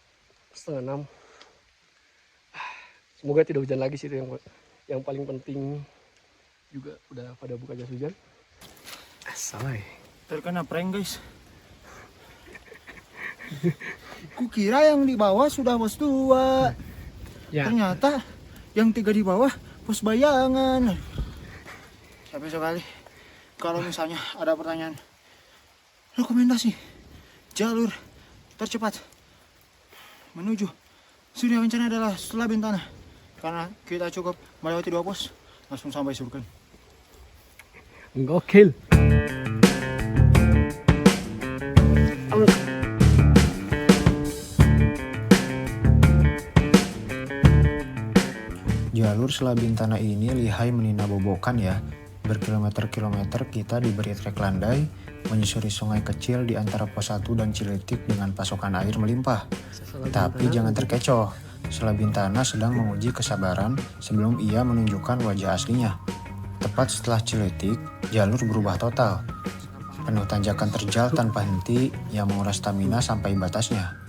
setengah 6. Semoga tidak hujan lagi sih, itu yang paling penting. Juga udah pada buka jas hujan. Asai. Terkena prank guys. Kukira yang di bawah sudah pos 2. Ya. Ternyata yang 3 di bawah pos bayangan. Tapi sekali kalau misalnya ada pertanyaan, rekomendasi jalur tercepat menuju Surya Kencana adalah Salabintana, karena kita cukup melewati 2 pos langsung sampai Surken. Gokil. Jalur Salabintana ini lihai menina bobokan ya. Berkilometer-kilometer kita diberi trek landai, menyusuri sungai kecil di antara pos 1 dan Ciletik dengan pasokan air melimpah. Tapi jangan terkecoh, Salabintana sedang menguji kesabaran sebelum ia menunjukkan wajah aslinya. Tepat setelah Ciletik, jalur berubah total. Penuh tanjakan terjal tanpa henti yang menguras stamina sampai batasnya.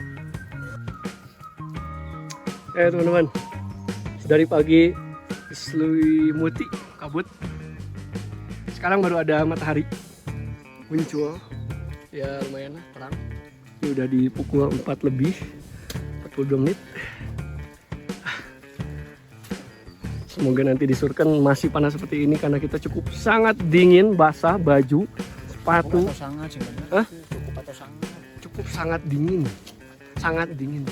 Teman-teman, dari pagi diselimuti kabut. Sekarang baru ada matahari muncul. Ya lumayan lah, terang. Ini udah di pukul 4 lebih 42 menit. Semoga nanti di Surken masih panas seperti ini karena kita cukup sangat dingin, basah, baju, sepatu. Atau sangat sih bener. Hah? Cukup atau sangat. Cukup sangat dingin. Sangat dingin.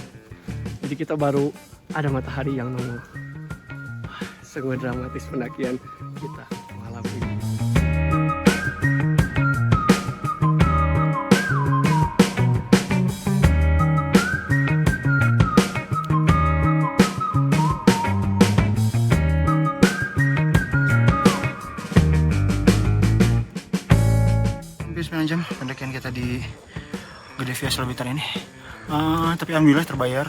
Jadi kita baru ada matahari yang nongol. Sungguh dramatis pendakian kita malam ini. Hampir 9 jam pendakian kita di Gede Via Selabitan ini. Tapi alhamdulillah terbayar,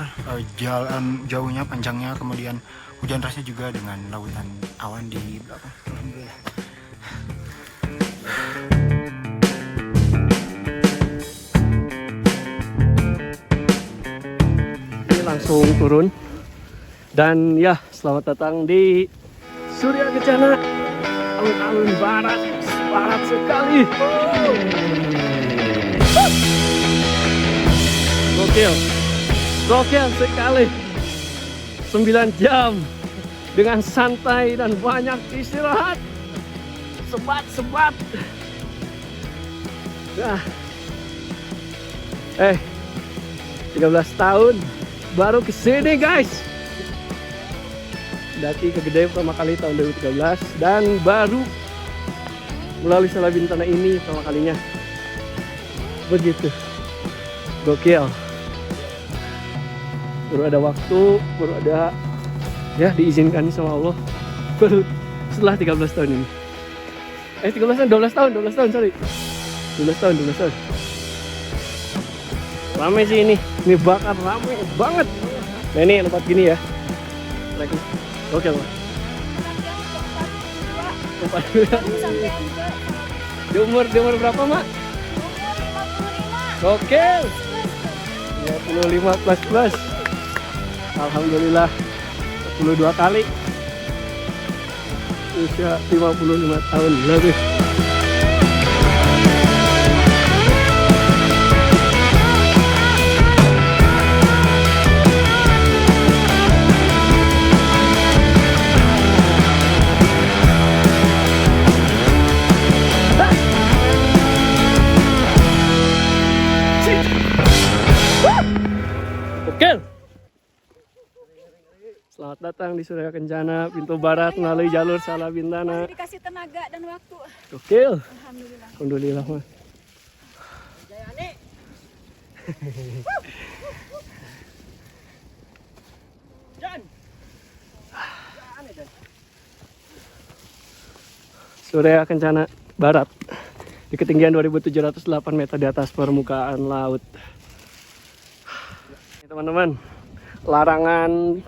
jalan jauhnya, panjangnya, kemudian hujan derasnya juga dengan lautan awan di belakang. Alhamdulillah. Ini langsung turun. Dan ya, selamat datang di Surya Kencana, alun-alun barat, barat sekali. Gokil, gokil sekali. 9 jam dengan santai dan banyak istirahat. Sebat-sebat. Nah. 13 tahun baru kesini guys. Daki ke Gede pertama kali tahun 2013 dan baru melalui Salabintana ini pertama kalinya. Begitu. Gokil. Baru ada waktu, baru ada ya diizinkan sama Allah baru setelah 13 tahun ini. 13 tahun, 12 tahun, sorry. 12 tahun. Rame sih ini bakar rame banget. Nah ini tempat gini ya. Oke Pak. Di umur berapa Mak? Oke. 55 plus. Alhamdulillah 42 kali. Usia 55 tahun lebih. Selamat datang di Surya Kencana, pintu barat melalui jalur Salabintana. Masih dikasih tenaga dan waktu. Gokil. Alhamdulillah. Alhamdulillah Mas. Surya Kencana Barat di ketinggian 2708 meter di atas permukaan laut. Teman-teman, larangan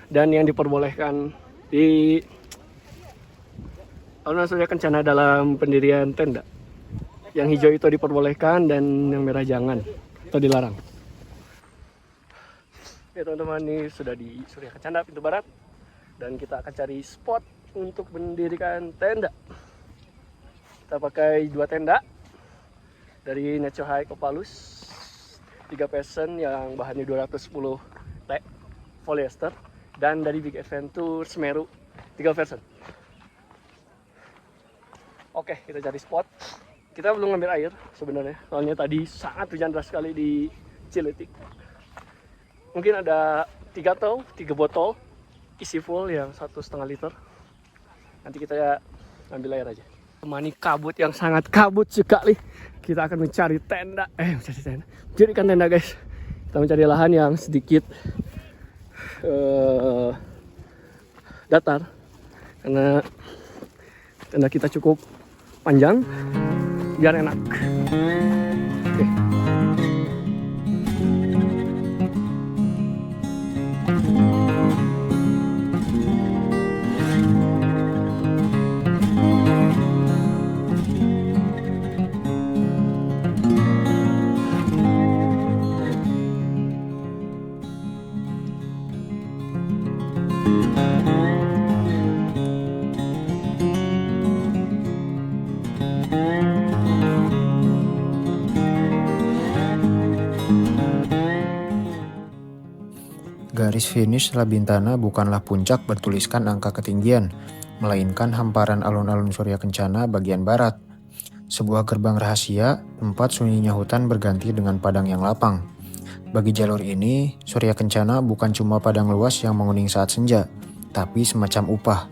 dan yang diperbolehkan di alun-alun Surya Kencana dalam pendirian tenda. Yang hijau itu diperbolehkan dan yang merah jangan atau dilarang. Oke teman-teman, ini sudah di Surya Kencana pintu barat dan kita akan cari spot untuk mendirikan tenda. Kita pakai 2 tenda dari Nacho High Kopalus 3 person yang bahannya 210 T polyester, dan dari Big Adventure Semeru 3 person. Oke, kita cari spot. Kita belum ngambil air sebenarnya, soalnya tadi sangat hujan deras sekali di Ciletik. Mungkin ada 3 botol isi full yang 1,5 liter. Nanti kita ambil air aja. Temani kabut yang sangat kabut sekali. Kita akan mencari tenda. Jadikan tenda guys. Kita mencari lahan yang sedikit datar. Karena tenda kita cukup panjang. Biar enak. Oke. Garis finish Labintana bukanlah puncak bertuliskan angka ketinggian, melainkan hamparan alun-alun Surya Kencana bagian barat. Sebuah gerbang rahasia, tempat sunyinya hutan berganti dengan padang yang lapang. Bagi jalur ini, Surya Kencana bukan cuma padang luas yang menguning saat senja, tapi semacam upah.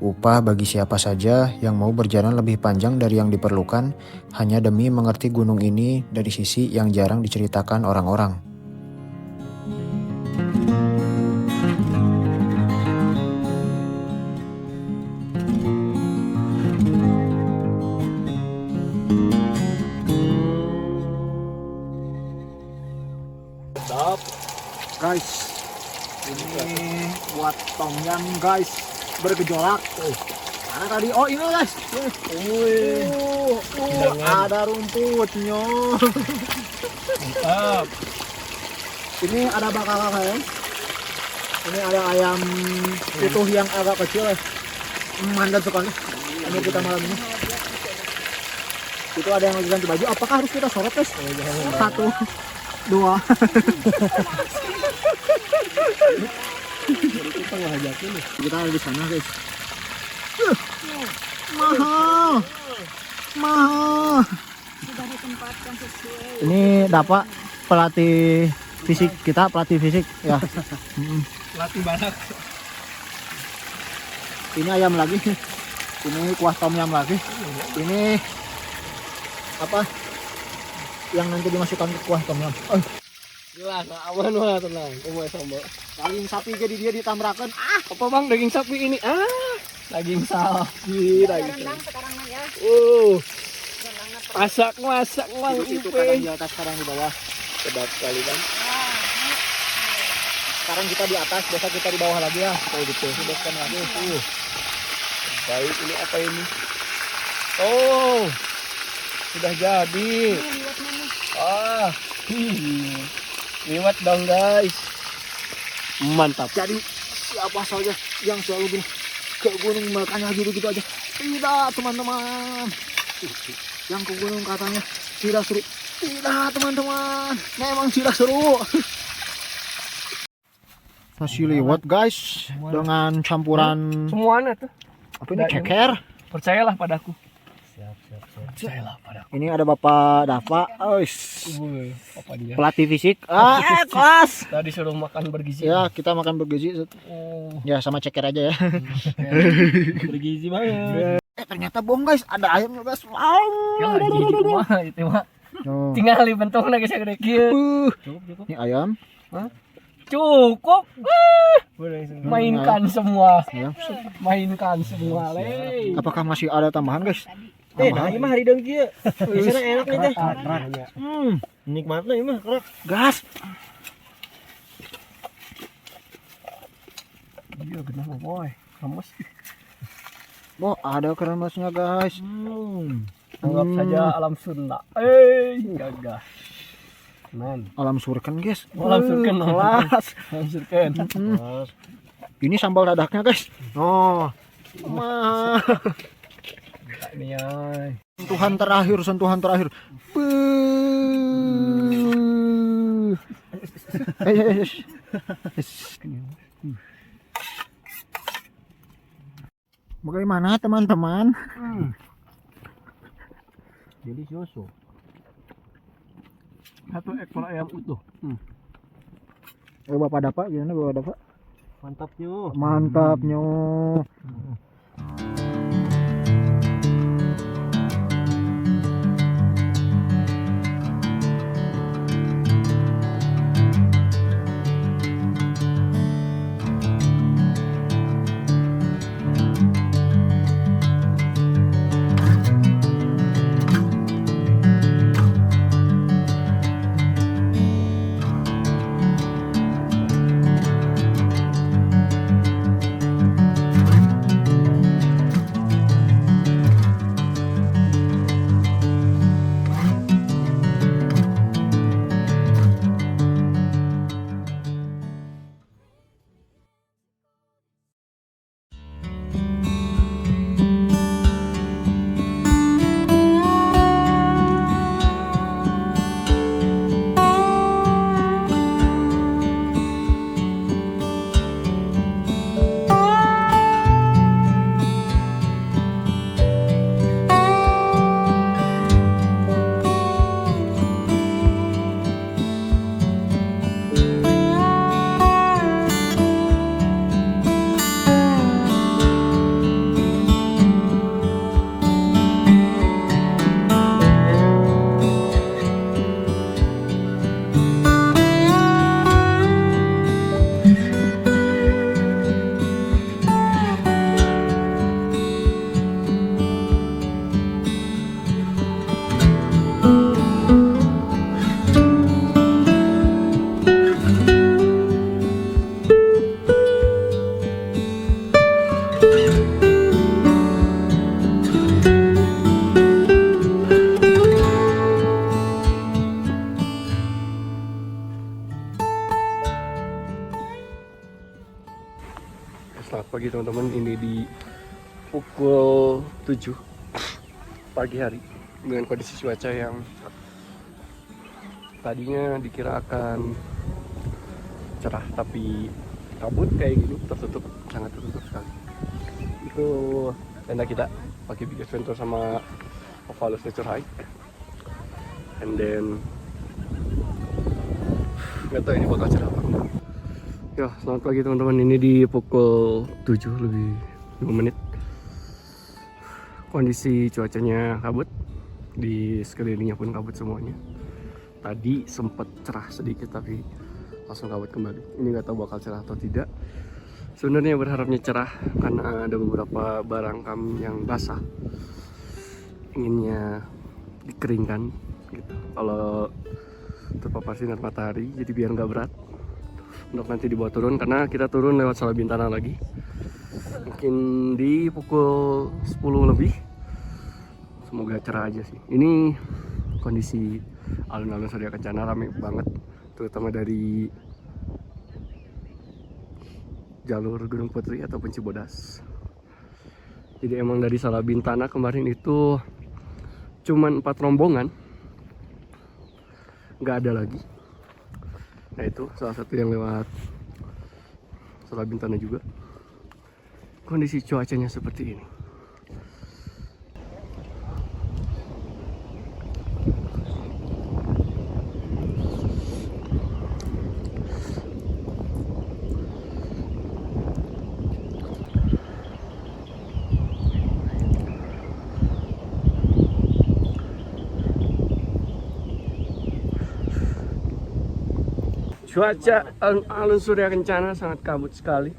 Upah bagi siapa saja yang mau berjalan lebih panjang dari yang diperlukan hanya demi mengerti gunung ini dari sisi yang jarang diceritakan orang-orang. Guys, ini buat Tom Yam guys, bergejolak. Mana tadi? Oh ini guys. Ada rumputnya. Mantap. Ini ada bakal ayam. Ini ada ayam utuh yang agak kecil. Mantap sekali. Ini kita malam ini. Itu ada yang lagi ganti baju. Apakah harus kita sorot guys? Satu, dua. Kita ngajakin nih. Kita ada di sana guys. Mahal. Sudah ditempatkan sesuai. Ini dapat pelatih fisik kita, pelatih fisik ya. Latih banak. Ini ayam lagi. Ini kuah tom yam lagi. Ini apa? Yang nanti dimasukkan ke kuah tom yam. Jelas, aman wah tenang. Kamu sama. Daging sapi jadi dia ditamrakan. Apa bang daging sapi ini? Daging sapi, daging. Rendang sekarang ya. Masak bang Itu Ipe. kadang di atas, kadang di bawah. Sedap sekali bang. Sekarang kita di atas, besok kita di bawah lagi ya. Oh gitu. Sedapkan lagi. Baik, ini apa ini? Oh, sudah jadi. Liwat dong guys. Mantap. Jadi siapa saja yang selalu gini ke gunung makanya gitu aja. Tidak teman-teman. Yang ke gunung katanya tidak seru. Tidak teman-teman. Memang tidak seru. Nasi liwet guys dengan campuran Semuanya tuh. apa ini ceker. Percayalah padaku. Percayalah padaku. Ini ada Bapak Dava, Apa dia? pelatih fisik. Kelas. Tadi suruh makan bergizi. Ya kita makan bergizi. Oh, Ya sama ceker aja ya. bergizi banget. Ternyata bohong guys, ada ayamnya guys. Ya lagi di rumah itu mah. Oh. Tinggal bentuknya geus gede kieu. Cukup. Ini ayam. Cukup. Mainkan semua. Ya. Mainkan semua, leh. Apakah masih ada tambahan guys? Nah, ini mah hari dong kieu. Biasanya enak nih teh. Nikmatnya ini mah kerak. Gas. Iya, benar boy. Kamus. Oh, ada kremasnya guys. Anggap saja alam Sunda. Gagah. Men. Alam surken guys. Alam surken. Kelas. Alam surken. Ini sambal dadaknya guys. Oh. Mah. Ini ya. Sentuhan terakhir. Bagaimana teman-teman? Jadi susu. Satu ekor ayam utuh. Bapak Dava, gimana Bapak Dava? Mantapnya. pagi teman-teman, ini di pukul 7 pagi hari dengan kondisi cuaca yang tadinya dikira akan cerah tapi kabut kayak gini, tertutup, sangat tertutup sekali. Itu tenda kita pakai Big Adventure sama Ovalus Nature Hike, and then nggak tahu ini bakal cerah apa enggak. Ya, selamat pagi teman-teman, ini di pukul 7 lebih 5 menit. Kondisi cuacanya kabut, di sekelilingnya pun kabut semuanya. Tadi sempat cerah sedikit tapi langsung kabut kembali. Ini nggak tahu bakal cerah atau tidak. Sebenarnya berharapnya cerah karena ada beberapa barang kami yang basah, inginnya dikeringkan gitu kalau terpapar sinar matahari, jadi biar nggak berat untuk nanti dibawa turun, karena kita turun lewat Salabintana lagi mungkin di pukul 10 lebih. Semoga cerah aja sih. Ini kondisi alun-alun Surya Kencana rame banget, terutama dari jalur Gunung Putri ataupun Cibodas. Jadi emang dari Salabintana kemarin itu cuman 4 rombongan, nggak ada lagi. Nah itu salah satu yang lewat Salabintana juga. Kondisi cuacanya seperti ini. Cuaca alun Surya Kencana sangat kabut sekali.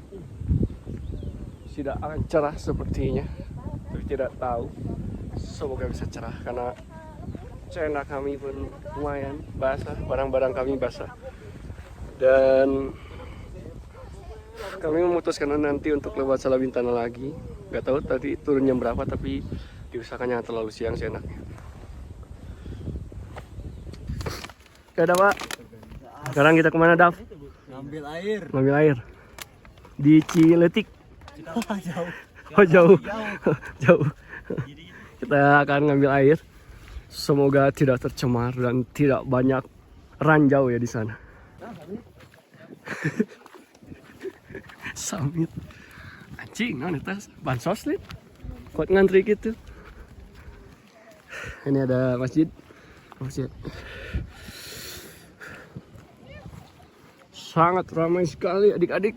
Tidak akan cerah sepertinya, tapi tidak tahu. Semoga bisa cerah karena tenda kami pun lumayan basah, barang-barang kami basah. Dan kami memutuskan nanti untuk lewat Salabintana lagi. Gak tahu tadi turun jam berapa, tapi diusahakan jangan terlalu siang seenaknya. Oke, dah Pak. Sekarang kita kemana, Dav? Ngambil air. Ngambil air di Ciletik. Jauh. Oh jauh. Jauh. Kita akan ngambil air. Semoga tidak tercemar dan tidak banyak ranjau ya di sana. Samit. Anjing, non itu bansos lit. Kuat ngantri gitu. Ini ada masjid. Masjid. Sangat ramai sekali adik-adik.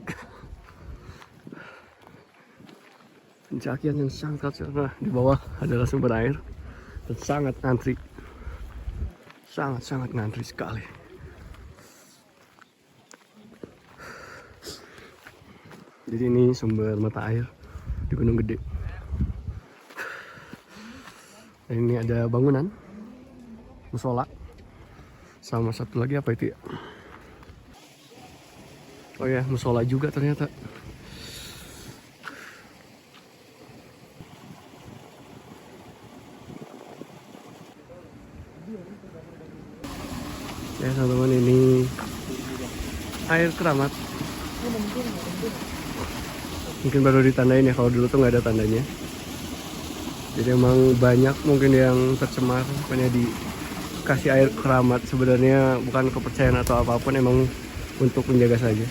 Pencakian yang sangat cerah. Di bawah adalah sumber air dan sangat ngantri. Sangat ngantri sekali. Jadi ini sumber mata air di Gunung Gede. Dan ini ada bangunan musola. Sama satu lagi apa itu ya? Oh ya, musola juga ternyata. Ya teman-teman, ini air keramat. Mungkin baru ditandain ya, kalau dulu tuh nggak ada tandanya. Jadi emang banyak mungkin yang tercemar, makanya dikasih air keramat. Sebenarnya bukan kepercayaan atau apapun, emang untuk menjaga saja.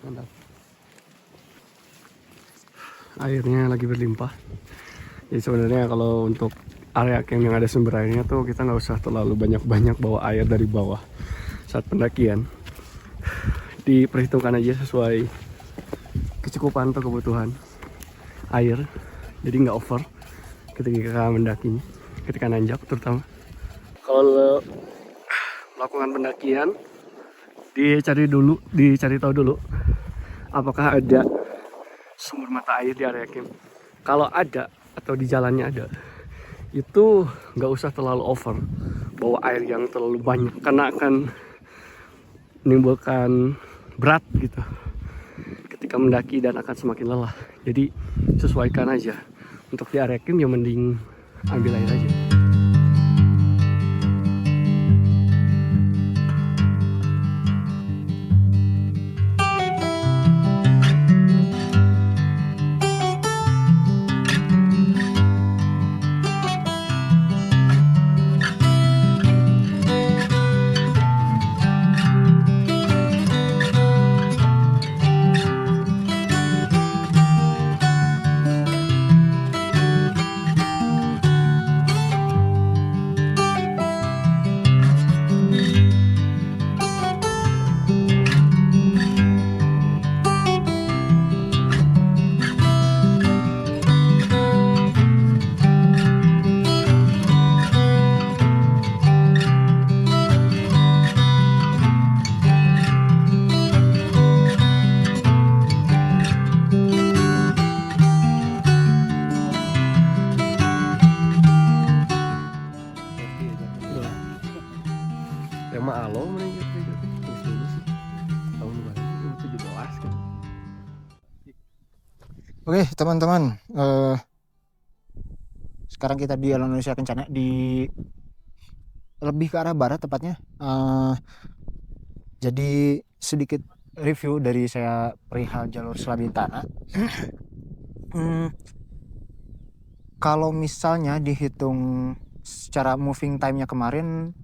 Mantap. Airnya lagi berlimpah. Jadi sebenarnya kalau untuk area camp yang ada sumber airnya tuh kita nggak usah terlalu banyak bawa air dari bawah saat pendakian. Diperhitungkan aja sesuai kecukupan atau kebutuhan air. Jadi nggak over ketika mendaki, ketika nanjak terutama. Kalau melakukan pendakian, dicari tahu dulu apakah ada sumber mata air di area camp. Kalau ada atau di jalannya ada, itu nggak usah terlalu over bawa air yang terlalu banyak karena akan menimbulkan berat gitu ketika mendaki dan akan semakin lelah. Jadi sesuaikan aja. Untuk di area camp ya mending ambil air aja. Tema alo meningkat terus dulu sih tahun 2017 kan. Oke teman-teman, sekarang kita di Alun Indonesia Kencana di lebih ke arah barat tepatnya. Jadi sedikit review dari saya perihal jalur Slabintana. Kalau misalnya dihitung secara moving time-nya kemarin,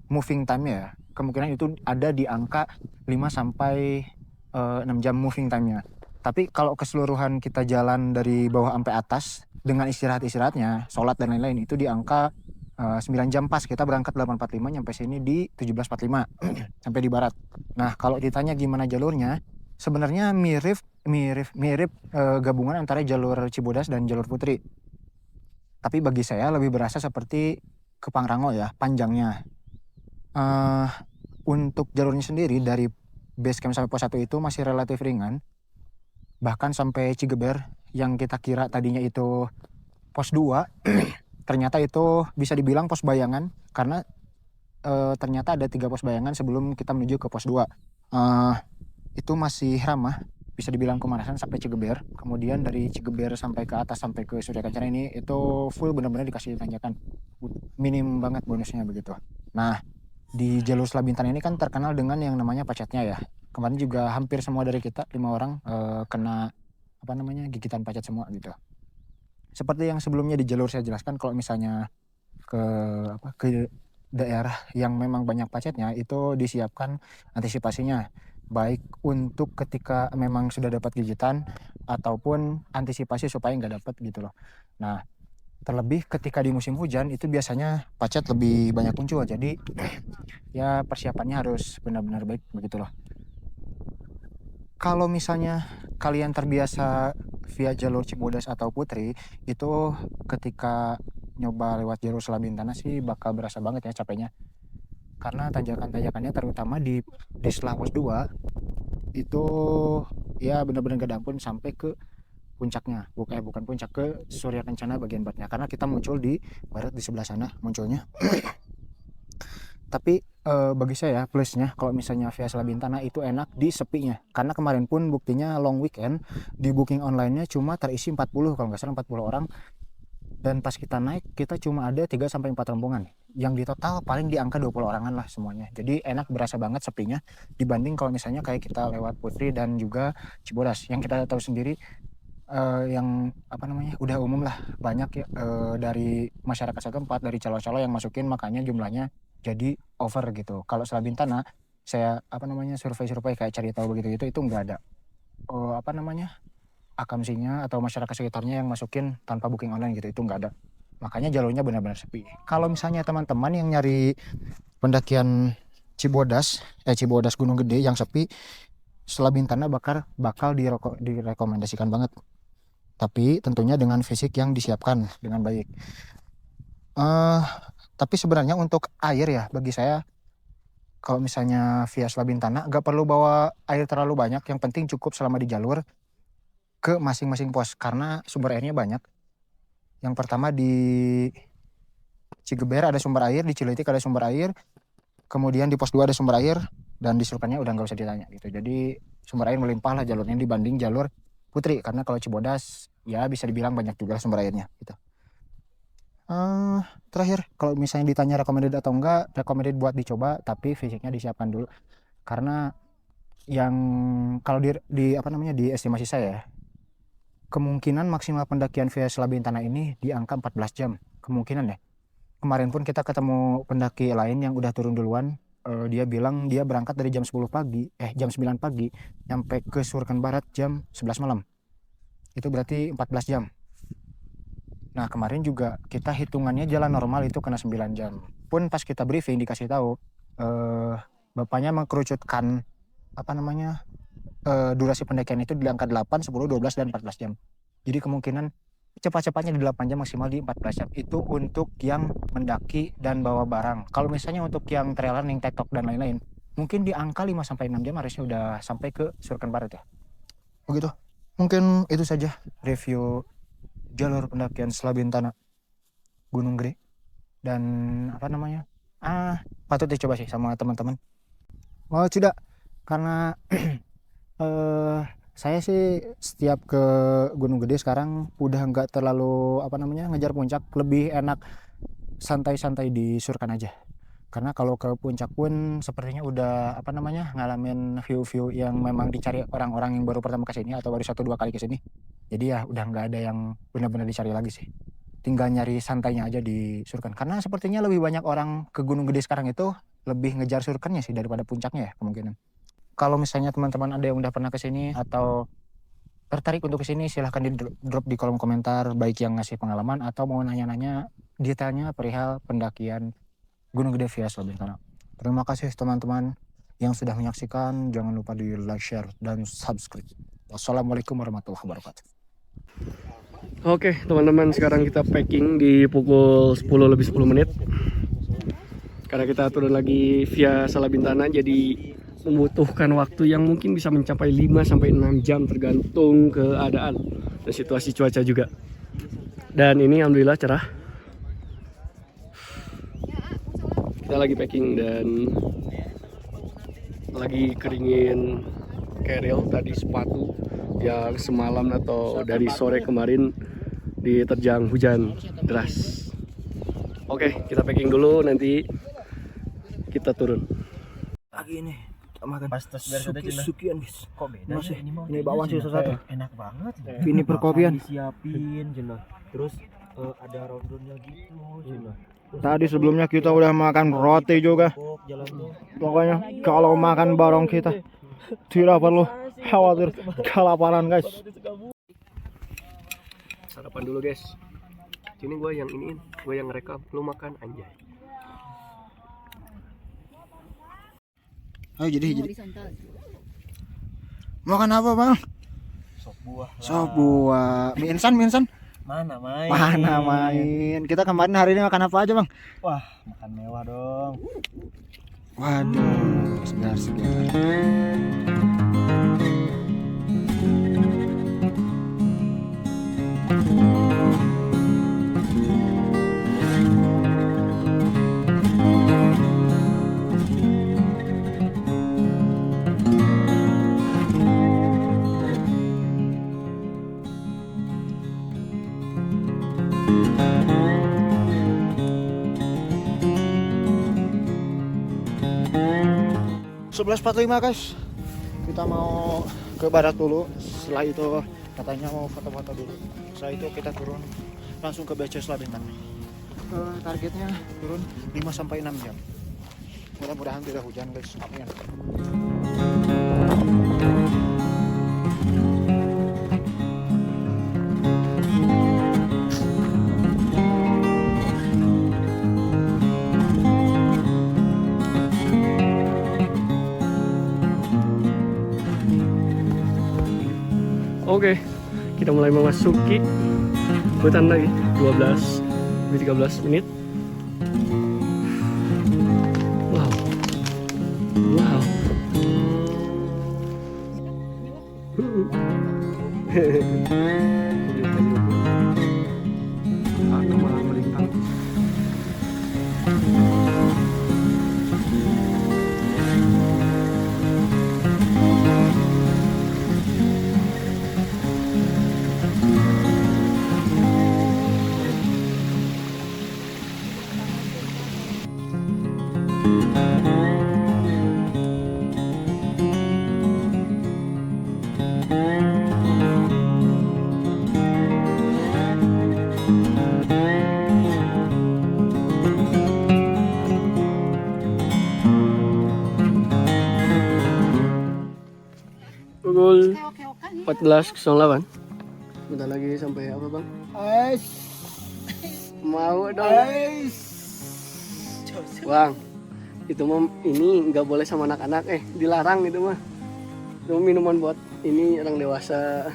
ya kemungkinan itu ada di angka 5 sampai 6 jam moving time-nya. Tapi kalau keseluruhan kita jalan dari bawah sampai atas dengan istirahatnya, sholat dan lain-lain, itu di angka 9 jam pas. Kita berangkat 8.45 nyampe sini di 17.45 sampai di barat. Nah, kalau ditanya gimana jalurnya, sebenarnya mirip gabungan antara jalur Cibodas dan jalur Putri. Tapi bagi saya lebih berasa seperti ke Pangrango ya, panjangnya. Untuk jalurnya sendiri dari base camp sampai pos 1 itu masih relatif ringan. Bahkan sampai Cigeber yang kita kira tadinya itu pos 2 ternyata itu bisa dibilang pos bayangan karena ternyata ada 3 pos bayangan sebelum kita menuju ke pos 2. Itu masih ramah, bisa dibilang Kumarasan sampai Cigeber. Kemudian dari Cigeber sampai ke atas sampai ke Surya Kencana ini itu full benar-benar dikasih tanjakan. Minim banget bonusnya begitu. Nah, di jalur Slabintana ini kan terkenal dengan yang namanya pacetnya ya. Kemarin juga hampir semua dari kita 5 orang kena gigitan pacet semua gitu. Seperti yang sebelumnya di jalur saya jelaskan, kalau misalnya ke daerah yang memang banyak pacetnya itu disiapkan antisipasinya, baik untuk ketika memang sudah dapat gigitan ataupun antisipasi supaya nggak dapat gitu loh. Nah, terlebih ketika di musim hujan itu biasanya pacet lebih banyak muncul, jadi ya persiapannya harus benar-benar baik begitu loh. Kalau misalnya kalian terbiasa via jalur Cibodas atau Putri, itu ketika nyoba lewat jalur Slabintana sih bakal berasa banget ya capeknya. Karena tanjakan-tanjakannya terutama di setelah pos 2 itu ya benar-benar gak ada ampun sampai ke puncaknya. Bukan puncak, ke Surya Kencana bagian baratnya. Karena kita muncul di barat di sebelah sana munculnya. Tapi bagi saya plusnya kalau misalnya via Slabintana itu enak di sepinya. Karena kemarin pun buktinya long weekend, di booking online-nya cuma terisi 40 kalau nggak salah 40 orang. Dan pas kita naik kita cuma ada 3 sampai 4 rombongan. Yang di total paling di angka 20 orangan lah semuanya. Jadi enak, berasa banget sepinya dibanding kalau misalnya kayak kita lewat Putri dan juga Cibodas. Yang kita tahu sendiri yang udah umum lah, banyak ya dari masyarakat setempat, dari calo-calo yang masukin, makanya jumlahnya jadi over gitu. Kalau Slabintana saya survei kayak cari tahu begitu itu nggak ada akamsinya atau masyarakat sekitarnya yang masukin tanpa booking online gitu, itu nggak ada. Makanya jalurnya benar-benar sepi. Kalau misalnya teman-teman yang nyari pendakian Cibodas Gunung Gede yang sepi, Slabintana bakal direkomendasikan banget. Tapi tentunya dengan fisik yang disiapkan dengan baik. Tapi sebenarnya untuk air ya, bagi saya kalau misalnya via Slabintana gak perlu bawa air terlalu banyak, yang penting cukup selama di jalur. ke masing-masing pos karena sumber airnya banyak. Yang pertama di Cigeber ada sumber air, di Ciletik ada sumber air, kemudian di pos 2 ada sumber air, dan di Surkannya udah nggak usah ditanya gitu. Jadi sumber air melimpah lah jalurnya dibanding jalur Putri, karena kalau Cibodas ya bisa dibilang banyak juga sumber airnya gitu. Terakhir, kalau misalnya ditanya recommended atau enggak, recommended buat dicoba, tapi fisiknya disiapkan dulu. Karena yang kalau di estimasi saya, kemungkinan maksimal pendakian via Sela Bintana ini di angka 14 jam. Kemungkinan ya. Kemarin pun kita ketemu pendaki lain yang udah turun duluan. Dia bilang dia berangkat dari jam 9 pagi, nyampe ke Surkan Barat jam 11 malam. Itu berarti 14 jam. Nah kemarin juga kita hitungannya jalan normal itu kena 9 jam. Pun pas kita briefing dikasih tahu bapaknya mengkerucutkan durasi pendakian itu di angka 8, 10, 12, dan 14 jam. Jadi kemungkinan cepat-cepatnya di 8 jam, maksimal di 14 jam. Itu untuk yang mendaki dan bawa barang. Kalau misalnya untuk yang trail running, tektok dan lain-lain, mungkin di angka 5-6 jam harusnya udah sampai ke Surkan Barat ya. Begitu. Mungkin itu saja review jalur pendakian Sela Bintana Gunung Gede. Dan patut dicoba sih sama teman-teman. Mau tidak? Karena saya sih setiap ke Gunung Gede sekarang udah nggak terlalu ngejar puncak, lebih enak santai-santai di Surkan aja. Karena kalau ke puncak pun sepertinya udah ngalamin view-view yang memang dicari orang-orang yang baru pertama kesini atau baru 1-2 kali kesini. Jadi ya udah nggak ada yang benar-benar dicari lagi sih. Tinggal nyari santainya aja di Surkan. Karena sepertinya lebih banyak orang ke Gunung Gede sekarang itu lebih ngejar Surkannya sih daripada puncaknya ya kemungkinan. Kalau misalnya teman-teman ada yang udah pernah kesini atau tertarik untuk kesini, silahkan di drop di kolom komentar, baik yang ngasih pengalaman atau mau nanya-nanya detailnya perihal pendakian Gunung Gede via Sela Bintana. Terima kasih teman-teman yang sudah menyaksikan. Jangan lupa di like, share, dan subscribe. Wassalamualaikum warahmatullahi wabarakatuh. Oke teman-teman, sekarang kita packing di pukul 10:10 karena kita turun lagi via Sela Bintana, jadi membutuhkan waktu yang mungkin bisa mencapai 5-6 jam tergantung keadaan dan situasi cuaca juga. Dan ini alhamdulillah cerah. Kita lagi packing dan lagi keringin keril tadi, sepatu yang semalam atau dari sore kemarin diterjang hujan deras. Oke, kita packing dulu, nanti kita turun. Pagi ini kita makan suki-sukian guys. Kok beda sih? Ini bakwan sisa satu. Enak banget. Ini perkopian. Disiapin cenah. Terus ada rondonya gitu cenah. Tadi sebelumnya kita udah makan roti juga. Pokoknya kalau makan bareng kita tidak perlu khawatir kelaparan guys. Sarapan dulu guys. Sini gue yang iniin, gue yang ngerekam, lu makan anjay. Ayo jadi. Makan apa bang? Sop buah. Mie instan. Mana main. Kita kemarin hari ini makan apa aja bang? Wah, makan mewah dong. Waduh, segar. Sebelas 45 guys, kita mau ke barat dulu. Setelah itu katanya mau foto-foto dulu. Setelah itu kita turun langsung ke BC Sela Bintana. Targetnya turun 5-6 jam. Mudah-mudahan tidak hujan guys. Amin. Oke, kita mulai memasuki hutan lagi. 12-13 menit. Wow. Pukul Keok-keokan ya. 14.08. Bentar lagi sampai apa bang? Mau dong. Bang, itu mah ini nggak boleh sama anak-anak, dilarang itu mah. Itu minuman buat ini orang dewasa.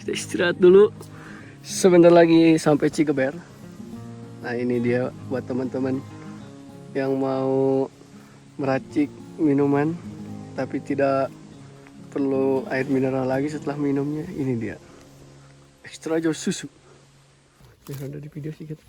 Kita istirahat dulu. Sebentar lagi sampai Cigeber. Nah ini dia buat teman-teman yang mau meracik minuman tapi tidak perlu air mineral lagi setelah minumnya. Ini dia extra jauh susu. Yang ada di video sih gitu.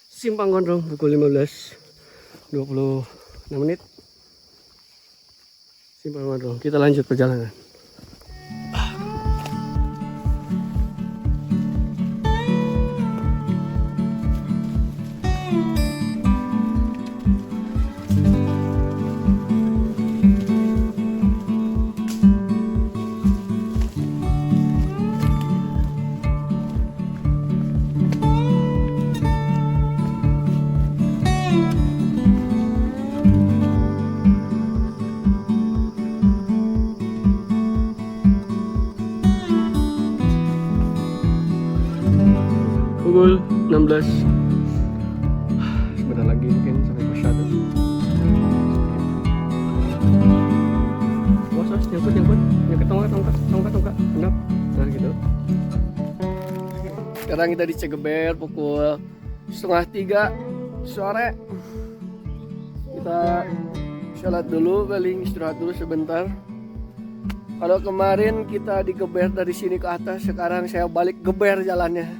Simpang Gondrong pukul 15.26 menit. Simpang Gondrong. Kita lanjut perjalanan. Pukul 16. Sebentar lagi mungkin sampai Pasado. Wos, nyangkut, tongkat, benar. Nah gitu. Sekarang kita di Cigeber pukul 2:30 sore. Kita sholat dulu, paling istirahat dulu sebentar. Kalau kemarin kita digeber dari sini ke atas, sekarang saya balik geber jalannya.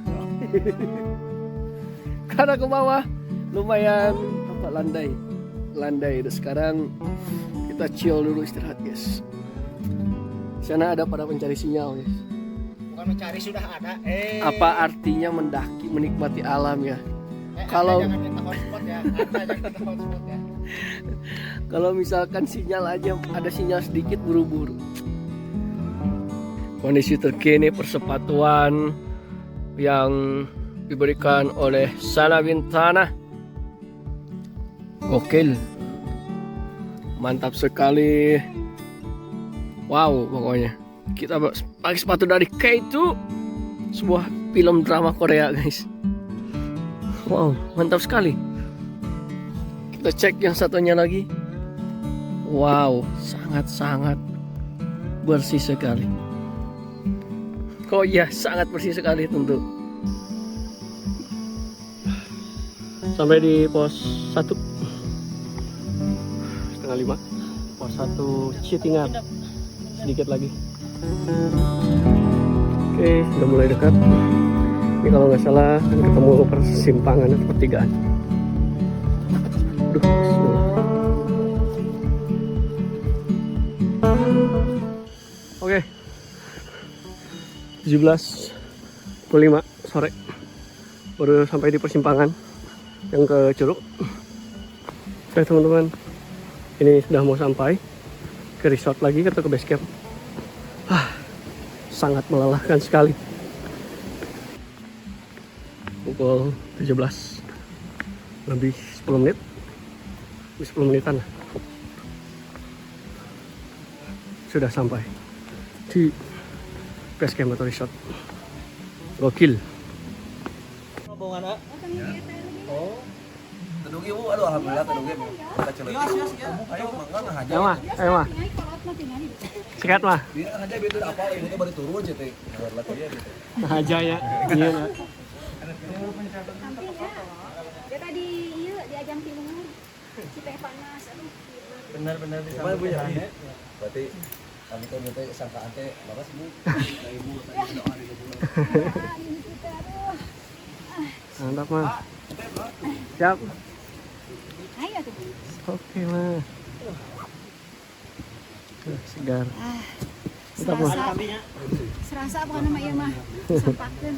Karena ke bawah lumayan landai. Dan sekarang kita chill dulu, istirahat guys. Sana ada para pencari sinyal guys. Bukan mencari, sudah ada. Apa artinya mendaki menikmati alam ya? Kalau Jangan minta hotspot ya. Jangan minta hotspot ya. kalau misalkan sinyal aja ada sinyal sedikit buru-buru. Kondisi terkini persepatuan yang diberikan oleh Salabintana. Gokil. Mantap sekali. Wow, pokoknya. Kita pakai sepatu dari K2. Sebuah film drama Korea, guys. Wow, mantap sekali. Kita cek yang satunya lagi. Wow, sangat-sangat bersih sekali. Oh iya, sangat bersih sekali tentu. Sampai di pos 1 4:30. Pos 1 Citingat. Sedikit lagi. Oke, sudah mulai dekat. Ini kalau nggak salah kan ketemu persimpangan atau pertigaan. Aduh, bismillah. Oke. 17.05 sore. Baru sampai di persimpangan yang ke Curug. Oke teman-teman, ini sudah mau sampai ke resort lagi atau ke base camp. Sangat melelahkan sekali. Pukul 17 lebih 10 menit, 10 menitan lah. Sudah sampai di base camp atau resort. Gokil. Tedung ibu, aduh alhamdulillah tedung ibu. Kita celek. Ayo mangga haja. Ayo mah. Nyai kolot mah tinggal di. Sikat mah. Dia haja betul apa ini teh baru turun aja teh. Lagi dia gitu. Aja ya. Iya. Samping ya. Dia tadi iya diajang timungan. Si teh panas aduh. Benar-benar bisa. Gimana Bu ya? Berarti kami teh minta sangkaan teh laras Bu. Ibu doa di bulan. Ini kita aduh. Mantap mah. Siap. Ayo tuh. Oke mah. Segar. Apa? Serasa apa nama ieu mah? Sampakeun.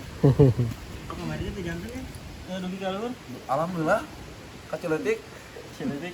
Alhamdulillah, kaceletik. Ciletik.